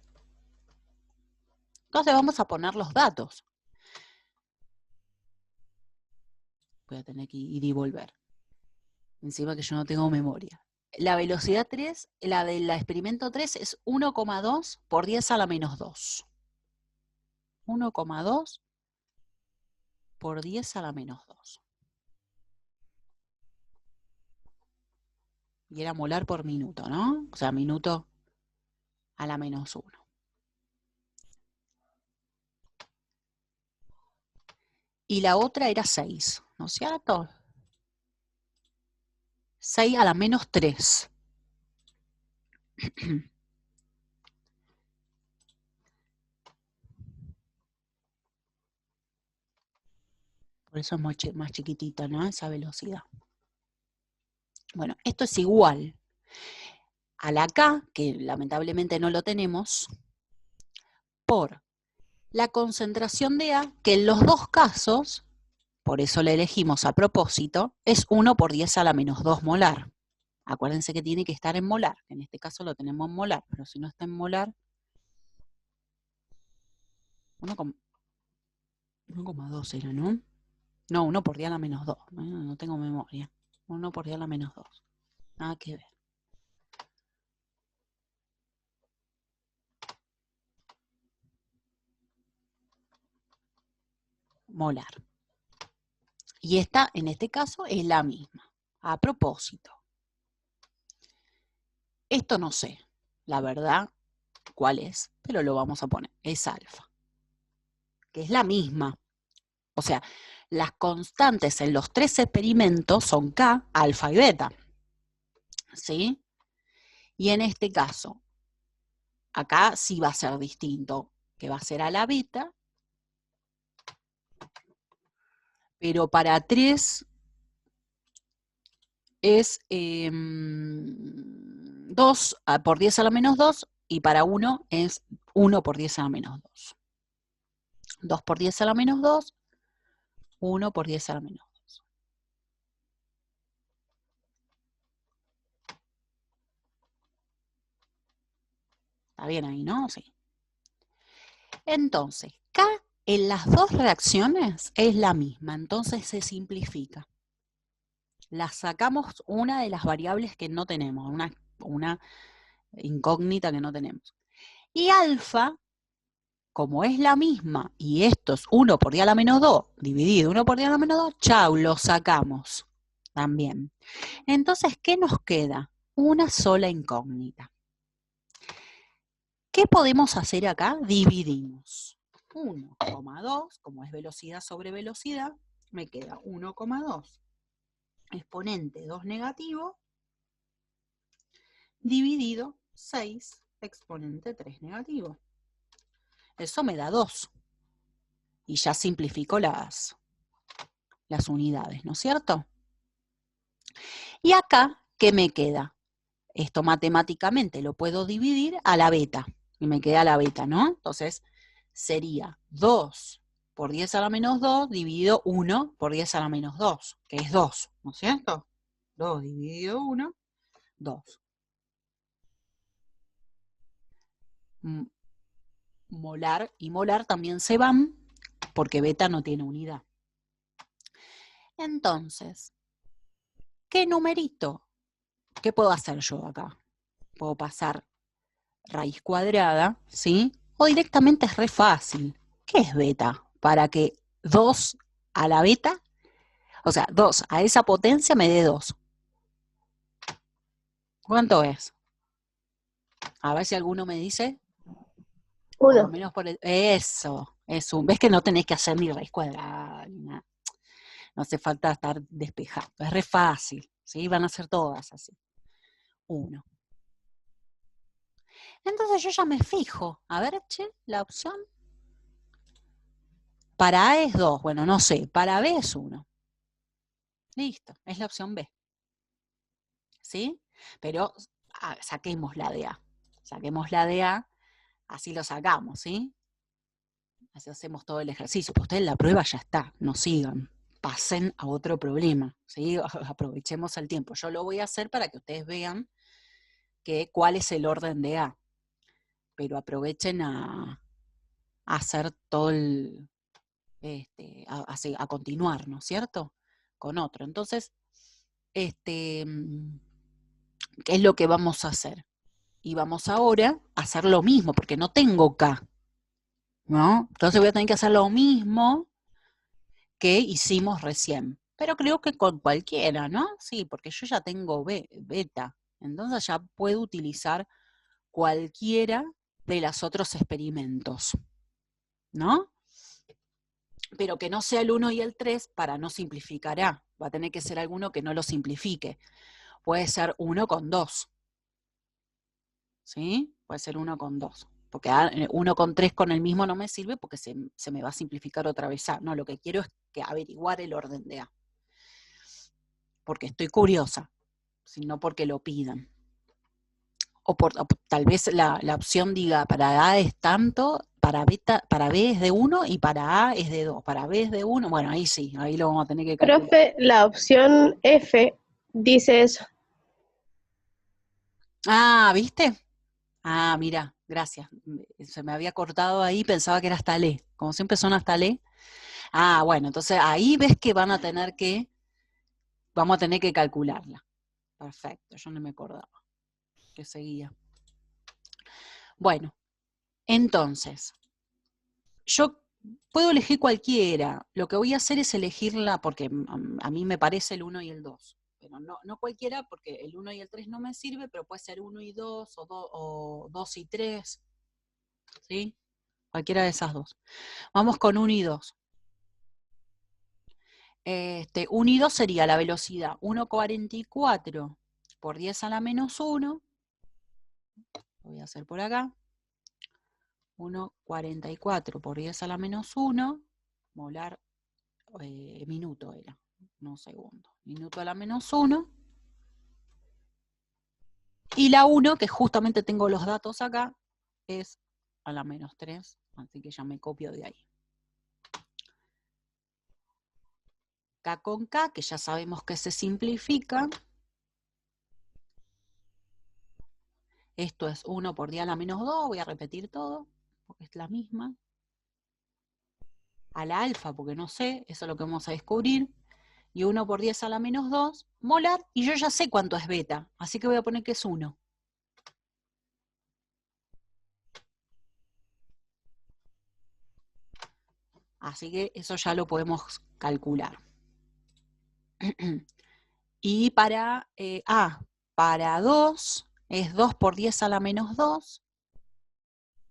Entonces vamos a poner los datos. Voy a tener que ir y volver. Encima que yo no tengo memoria. La velocidad 3, la del experimento 3 es 1,2 por 10 a la menos 2. 1,2 por 10 a la menos 2. Y era molar por minuto, ¿no? O sea, minuto a la menos 1. Y la otra era 6, ¿no es cierto? 6 a la menos 3. Por eso es más chiquitita, ¿no? Esa velocidad. Bueno, esto es igual a la K, que lamentablemente no lo tenemos, por la concentración de A, que en los dos casos, por eso la elegimos a propósito, es 1 por 10 a la menos 2 molar. Acuérdense que tiene que estar en molar, en este caso lo tenemos en molar, pero si no está en molar, 1,2 era, ¿no? No, 1 por 10 a la menos 2, no tengo memoria. 1 por 10 a la menos 2, nada que ver. Molar. Y esta, en este caso, es la misma. A propósito. Esto no sé, la verdad, cuál es, pero lo vamos a poner. Es alfa. Que es la misma. O sea, las constantes en los tres experimentos son K, alfa y beta. ¿Sí? Y en este caso, acá sí va a ser distinto, que va a ser a la beta pero para 3 es 2 por 10 a la menos 2, y para 1 es 1 por 10 a la menos 2. 2 por 10 a la menos 2, 1 por 10 a la menos 2. ¿Está bien ahí, no? Sí. Entonces, K en las dos reacciones es la misma, entonces se simplifica. La sacamos una de las variables que no tenemos, una incógnita que no tenemos. Y alfa, como es la misma, y esto es 1 por 10 a la menos 2, dividido 1 por 10 a la menos 2, chau, lo sacamos también. Entonces, ¿qué nos queda? Una sola incógnita. ¿Qué podemos hacer acá? Dividimos. 1,2, como es velocidad sobre velocidad, me queda 1,2 exponente 2 negativo dividido 6 exponente 3 negativo. Eso me da 2. Y ya simplifico las unidades, ¿no es cierto? Y acá, ¿qué me queda? Esto matemáticamente lo puedo dividir a la beta. Y me queda la beta, ¿no? Entonces, sería 2 por 10 a la menos 2 dividido 1 por 10 a la menos 2, que es 2, ¿no es cierto? 2 dividido 1, 2. Molar y molar también se van, porque beta no tiene unidad. Entonces, ¿qué numerito? ¿Qué puedo hacer yo acá? Puedo pasar raíz cuadrada, ¿sí? O directamente es re fácil. ¿Qué es beta? Para que 2 a la beta, o sea, 2 a esa potencia me dé 2. ¿Cuánto es? A ver si alguno me dice. 1. Por lo menos por eso. ¿Ves que no tenés que hacer ni raíz cuadrada ni nada? No hace falta estar despejado. Es re fácil, ¿sí? Van a ser todas así. 1. Entonces yo ya me fijo. A ver, che, la opción. Para A es 2. Bueno, no sé. Para B es 1. Listo. Es la opción B. ¿Sí? Pero saquemos la de A. Saquemos la de A. Así lo sacamos, ¿sí? Así hacemos todo el ejercicio. Pues ustedes la prueba ya está. No sigan. Pasen a otro problema, ¿sí? Aprovechemos el tiempo. Yo lo voy a hacer para que ustedes vean cuál es el orden de A. Pero aprovechen a hacer todo a continuar, ¿no es cierto? Con otro. Entonces, ¿qué es lo que vamos a hacer? Y vamos ahora a hacer lo mismo, porque no tengo K, ¿no? Entonces voy a tener que hacer lo mismo que hicimos recién. Pero creo que con cualquiera, ¿no? Sí, porque yo ya tengo beta. Entonces ya puedo utilizar cualquiera de los otros experimentos, ¿no? Pero que no sea el 1 y el 3 para no simplificar A. Va a tener que ser alguno que no lo simplifique. Puede ser 1 con 2. ¿Sí? Puede ser 1 con 2. Porque 1 con 3 con el mismo no me sirve porque se me va a simplificar otra vez A. No, lo que quiero es averiguar el orden de A. Porque estoy curiosa, sino porque lo pidan. O tal vez la opción diga, para A es tanto, para B es de 1 y para A es de 2. Para B es de 1, bueno, ahí sí, ahí lo vamos a tener que calcular. Profe, la opción F dice eso. Ah, ¿viste? Ah, mira, gracias. Se me había cortado ahí, pensaba que era hasta le. Como siempre son hasta le. Ah, bueno, entonces ahí ves que vamos a tener que calcularla. Perfecto, yo no me acordaba que seguía. Bueno, entonces, yo puedo elegir cualquiera. Lo que voy a hacer es elegirla porque a mí me parece el 1 y el 2. Pero no cualquiera porque el 1 y el 3 no me sirve, pero puede ser 1 y 2 o 2 y 3. ¿Sí? Cualquiera de esas dos. Vamos con 1 y 2. 1 y 2 sería la velocidad 1,44 por 10 a la menos 1. Lo voy a hacer por acá. 1,44 por 10 a la menos 1. Molar, minuto era, no segundo. Minuto a la -1. Y la 1, que justamente tengo los datos acá, es a la -3, así que ya me copio de ahí. K con K, que ya sabemos que se simplifica. Esto es 1 por 10 a la -2, voy a repetir todo, porque es la misma. A la alfa, porque no sé, eso es lo que vamos a descubrir. Y 1 por 10 a la -2, molar, y yo ya sé cuánto es beta, así que voy a poner que es 1. Así que eso ya lo podemos calcular. Y para 2 es 2 por 10 a la -2.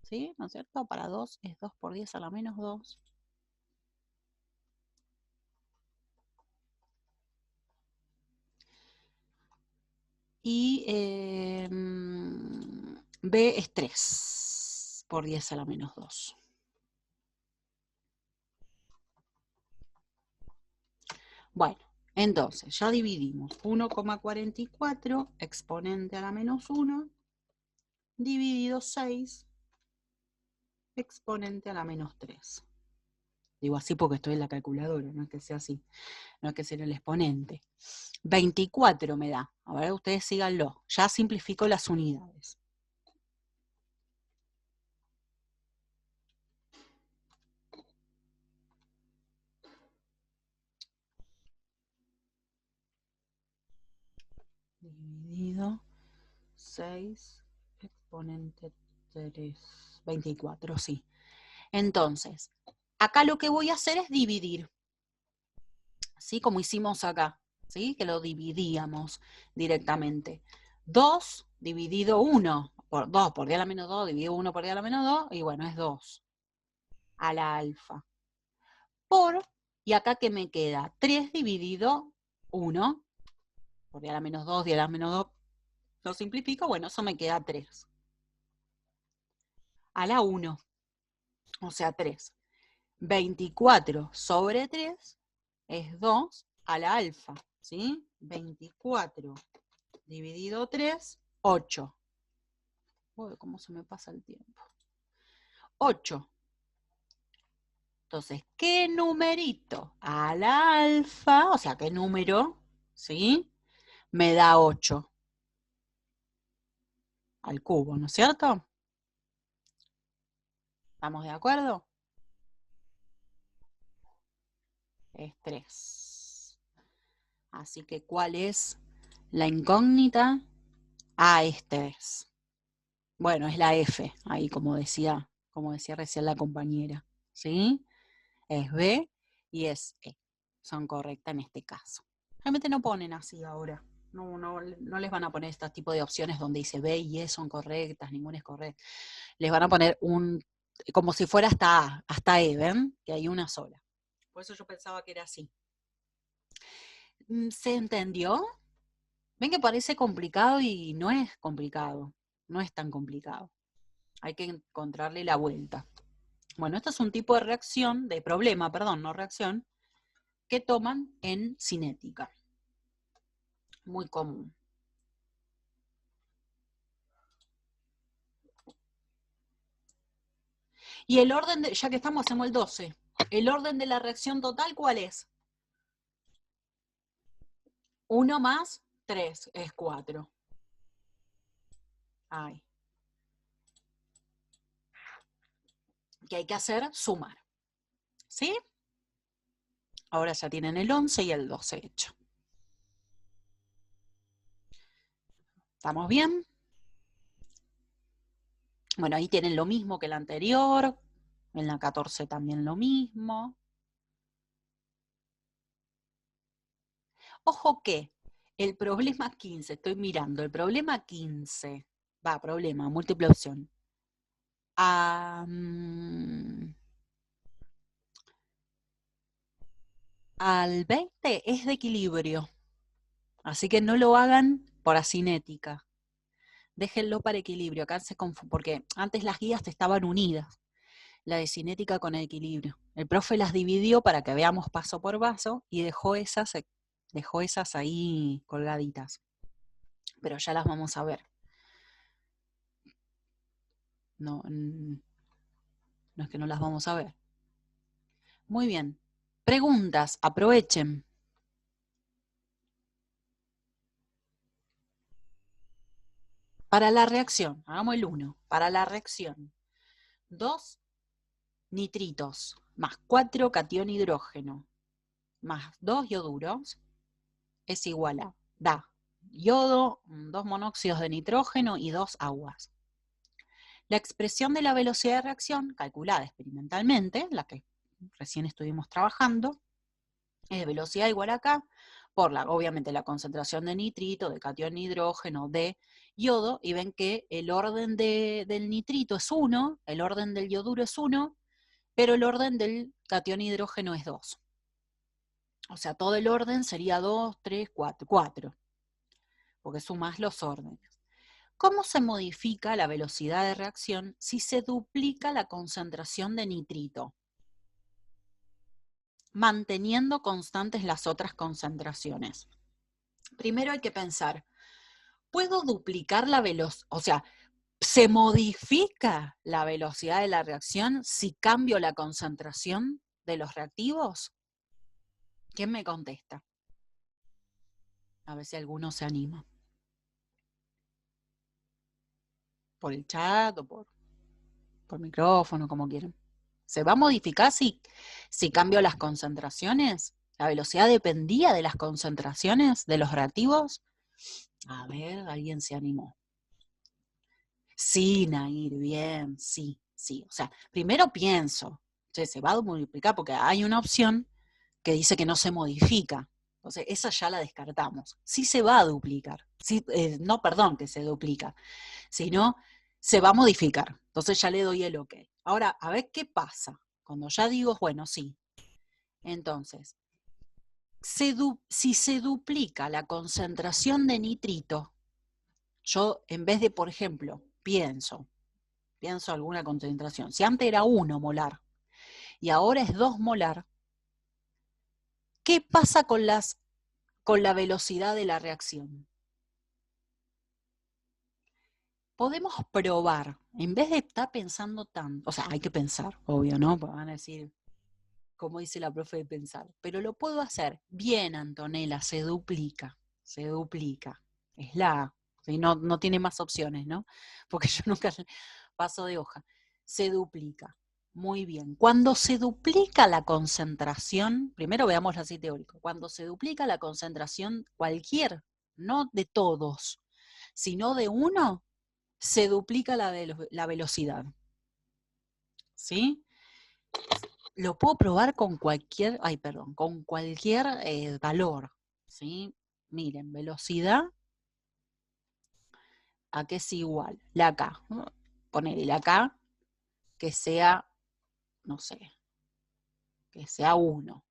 ¿Sí? ¿No es cierto? Para 2 es 2 por 10 a la -2. Y B es 3 por 10 a la -2. Bueno, entonces ya dividimos 1,44 exponente a la -1 dividido 6 exponente a la -3. Digo así porque estoy en la calculadora, no es que sea así, no es que sea el exponente. 24 me da. A ver, ustedes síganlo. Ya simplifico las unidades. Dividido 6 exponente 3. 24, sí. Entonces, acá lo que voy a hacer es dividir. ¿Sí? Como hicimos acá, ¿sí? Que lo dividíamos directamente. 2 dividido 1, por 2 por 10 a la -2, dividido 1 por 10 a la -2, y bueno, es 2 a la alfa. Y acá que me queda 3 dividido 1, por 10 a la -2, 10 a la -2, lo simplifico, bueno, eso me queda 3. A la 1, o sea 3. 24 sobre 3 es 2 a la alfa, ¿sí? 24 dividido 3, 8. Uy, ¿cómo se me pasa el tiempo? 8. Entonces, ¿qué numerito a la alfa, o sea, qué número, ¿sí? Me da 8 al cubo, ¿no es cierto? ¿Estamos de acuerdo? Es 3. Así que, ¿cuál es la incógnita? Ah, es 3. Bueno, es la F, ahí como decía recién la compañera, ¿sí? Es B y es E. Son correctas en este caso. Realmente no ponen así ahora. No les van a poner este tipo de opciones donde dice B y E son correctas, ninguna es correcta. Les van a poner como si fuera hasta E, ¿ven? Que hay una sola. Por eso yo pensaba que era así. ¿Se entendió? Ven que parece complicado y no es complicado. No es tan complicado. Hay que encontrarle la vuelta. Bueno, esto es un tipo de reacción, de problema, perdón, no reacción, que toman en cinética. Muy común. Y el orden, ya que estamos, hacemos el 12. ¿El orden de la reacción total cuál es? 1 más 3 es 4. Ay. Que hay que hacer sumar. ¿Sí? Ahora ya tienen el 11 y el 12 hecho. ¿Estamos bien? Bueno, ahí tienen lo mismo que el anterior. En la 14 también lo mismo. Ojo que el problema 15, estoy mirando, el problema 15, múltiple opción. Al 20 es de equilibrio, así que no lo hagan por asinética. Déjenlo para equilibrio, acá se confunde, porque antes las guías estaban unidas. La de cinética con equilibrio. El profe las dividió para que veamos paso por paso y dejó esas ahí colgaditas. Pero ya las vamos a ver. No, no es que no las vamos a ver. Muy bien. Preguntas, aprovechen. Para la reacción, hagamos el 1. Para la reacción, 2 nitritos más 4 catión hidrógeno más 2 ioduros es igual a, da yodo, 2 monóxidos de nitrógeno y 2 aguas. La expresión de la velocidad de reacción, calculada experimentalmente, la que recién estuvimos trabajando, es velocidad igual acá, por obviamente la concentración de nitrito, de catión hidrógeno, de yodo, y ven que el orden del nitrito es 1, el orden del yoduro es 1, pero el orden del catión hidrógeno es 2. O sea, todo el orden sería 2, 3, 4, 4, porque sumás los órdenes. ¿Cómo se modifica la velocidad de reacción si se duplica la concentración de nitrito, manteniendo constantes las otras concentraciones? Primero hay que pensar, ¿puedo duplicar la velocidad? O sea, ¿se modifica la velocidad de la reacción si cambio la concentración de los reactivos? ¿Quién me contesta? A ver si alguno se anima. Por el chat o por micrófono, como quieran. ¿Se va a modificar si cambio las concentraciones? ¿La velocidad dependía de las concentraciones de los reactivos? A ver, alguien se animó. Sí, Nair, bien, sí. O sea, primero pienso, se va a modificar porque hay una opción que dice que no se modifica. Entonces, esa ya la descartamos. Sí se va a duplicar. Sí, no, perdón, que se duplica. Sino, se va a modificar. Entonces ya le doy el OK. Ahora, a ver qué pasa. Cuando ya digo, bueno, sí. Entonces, si se duplica la concentración de nitrito, yo en vez de, por ejemplo, pienso alguna concentración, si antes era 1 molar y ahora es 2 molar, ¿qué pasa con la velocidad de la reacción? Podemos probar, en vez de estar pensando tanto, o sea, hay que pensar, obvio, ¿no? Porque van a decir, como dice la profe, de pensar, pero lo puedo hacer. Bien, Antonella, se duplica, es la A, ¿sí? No tiene más opciones, ¿no? Porque yo nunca paso de hoja. Se duplica, muy bien. Cuando se duplica la concentración, primero veámoslo así teórico, cuando se duplica la concentración cualquier, no de todos, sino de uno, se duplica la velocidad, ¿sí? Lo puedo probar con cualquier, con cualquier valor, ¿sí? Miren, velocidad, ¿a qué es igual? La K, ¿no? Ponerle la K que sea, no sé, que sea 1.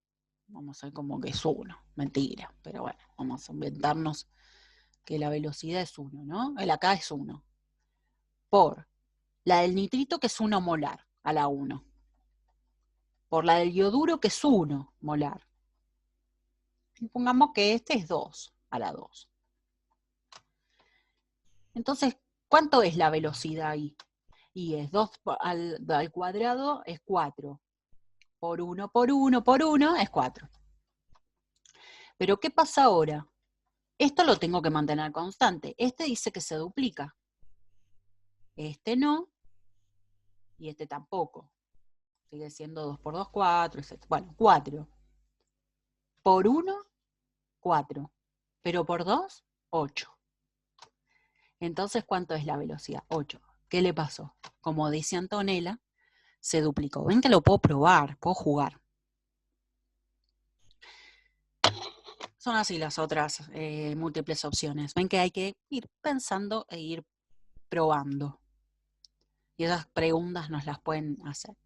Vamos a ver como que es 1, mentira, pero bueno, vamos a inventarnos que la velocidad es 1, ¿no? La K es 1. Por la del nitrito que es 1 molar a la 1. Por la del yoduro que es 1 molar. Y pongamos que este es 2 a la 2. Entonces, ¿cuánto es la velocidad ahí? Y es 2 al cuadrado es 4. Por 1 por 1 por 1 es 4. Pero ¿qué pasa ahora? Esto lo tengo que mantener constante. Este dice que se duplica. Este no, y este tampoco. Sigue siendo 2 por 2, 4, etc. Bueno, 4. Por 1, 4. Pero por 2, 8. Entonces, ¿cuánto es la velocidad? 8. ¿Qué le pasó? Como dice Antonella, se duplicó. Ven que lo puedo probar, puedo jugar. Son así las otras múltiples opciones. Ven que hay que ir pensando e ir probando. Y esas preguntas nos las pueden hacer.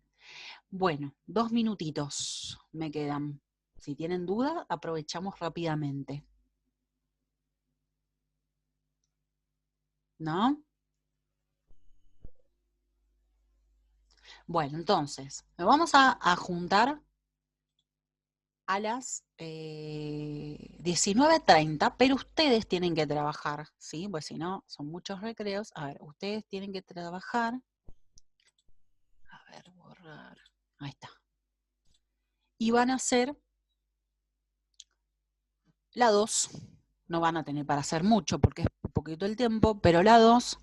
Bueno, 2 minutitos me quedan. Si tienen duda, aprovechamos rápidamente. ¿No? Bueno, entonces, nos vamos a juntar a las 19:30, pero ustedes tienen que trabajar, ¿sí? Pues si no, son muchos recreos. A ver, ustedes tienen que trabajar. A ver, borrar. Ahí está. Y van a hacer la 2. No van a tener para hacer mucho porque es un poquito el tiempo, pero la 2,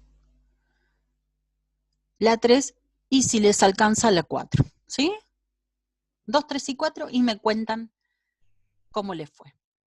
la 3 y si les alcanza la 4, ¿sí? 2, 3 y 4 y me cuentan cómo les fue.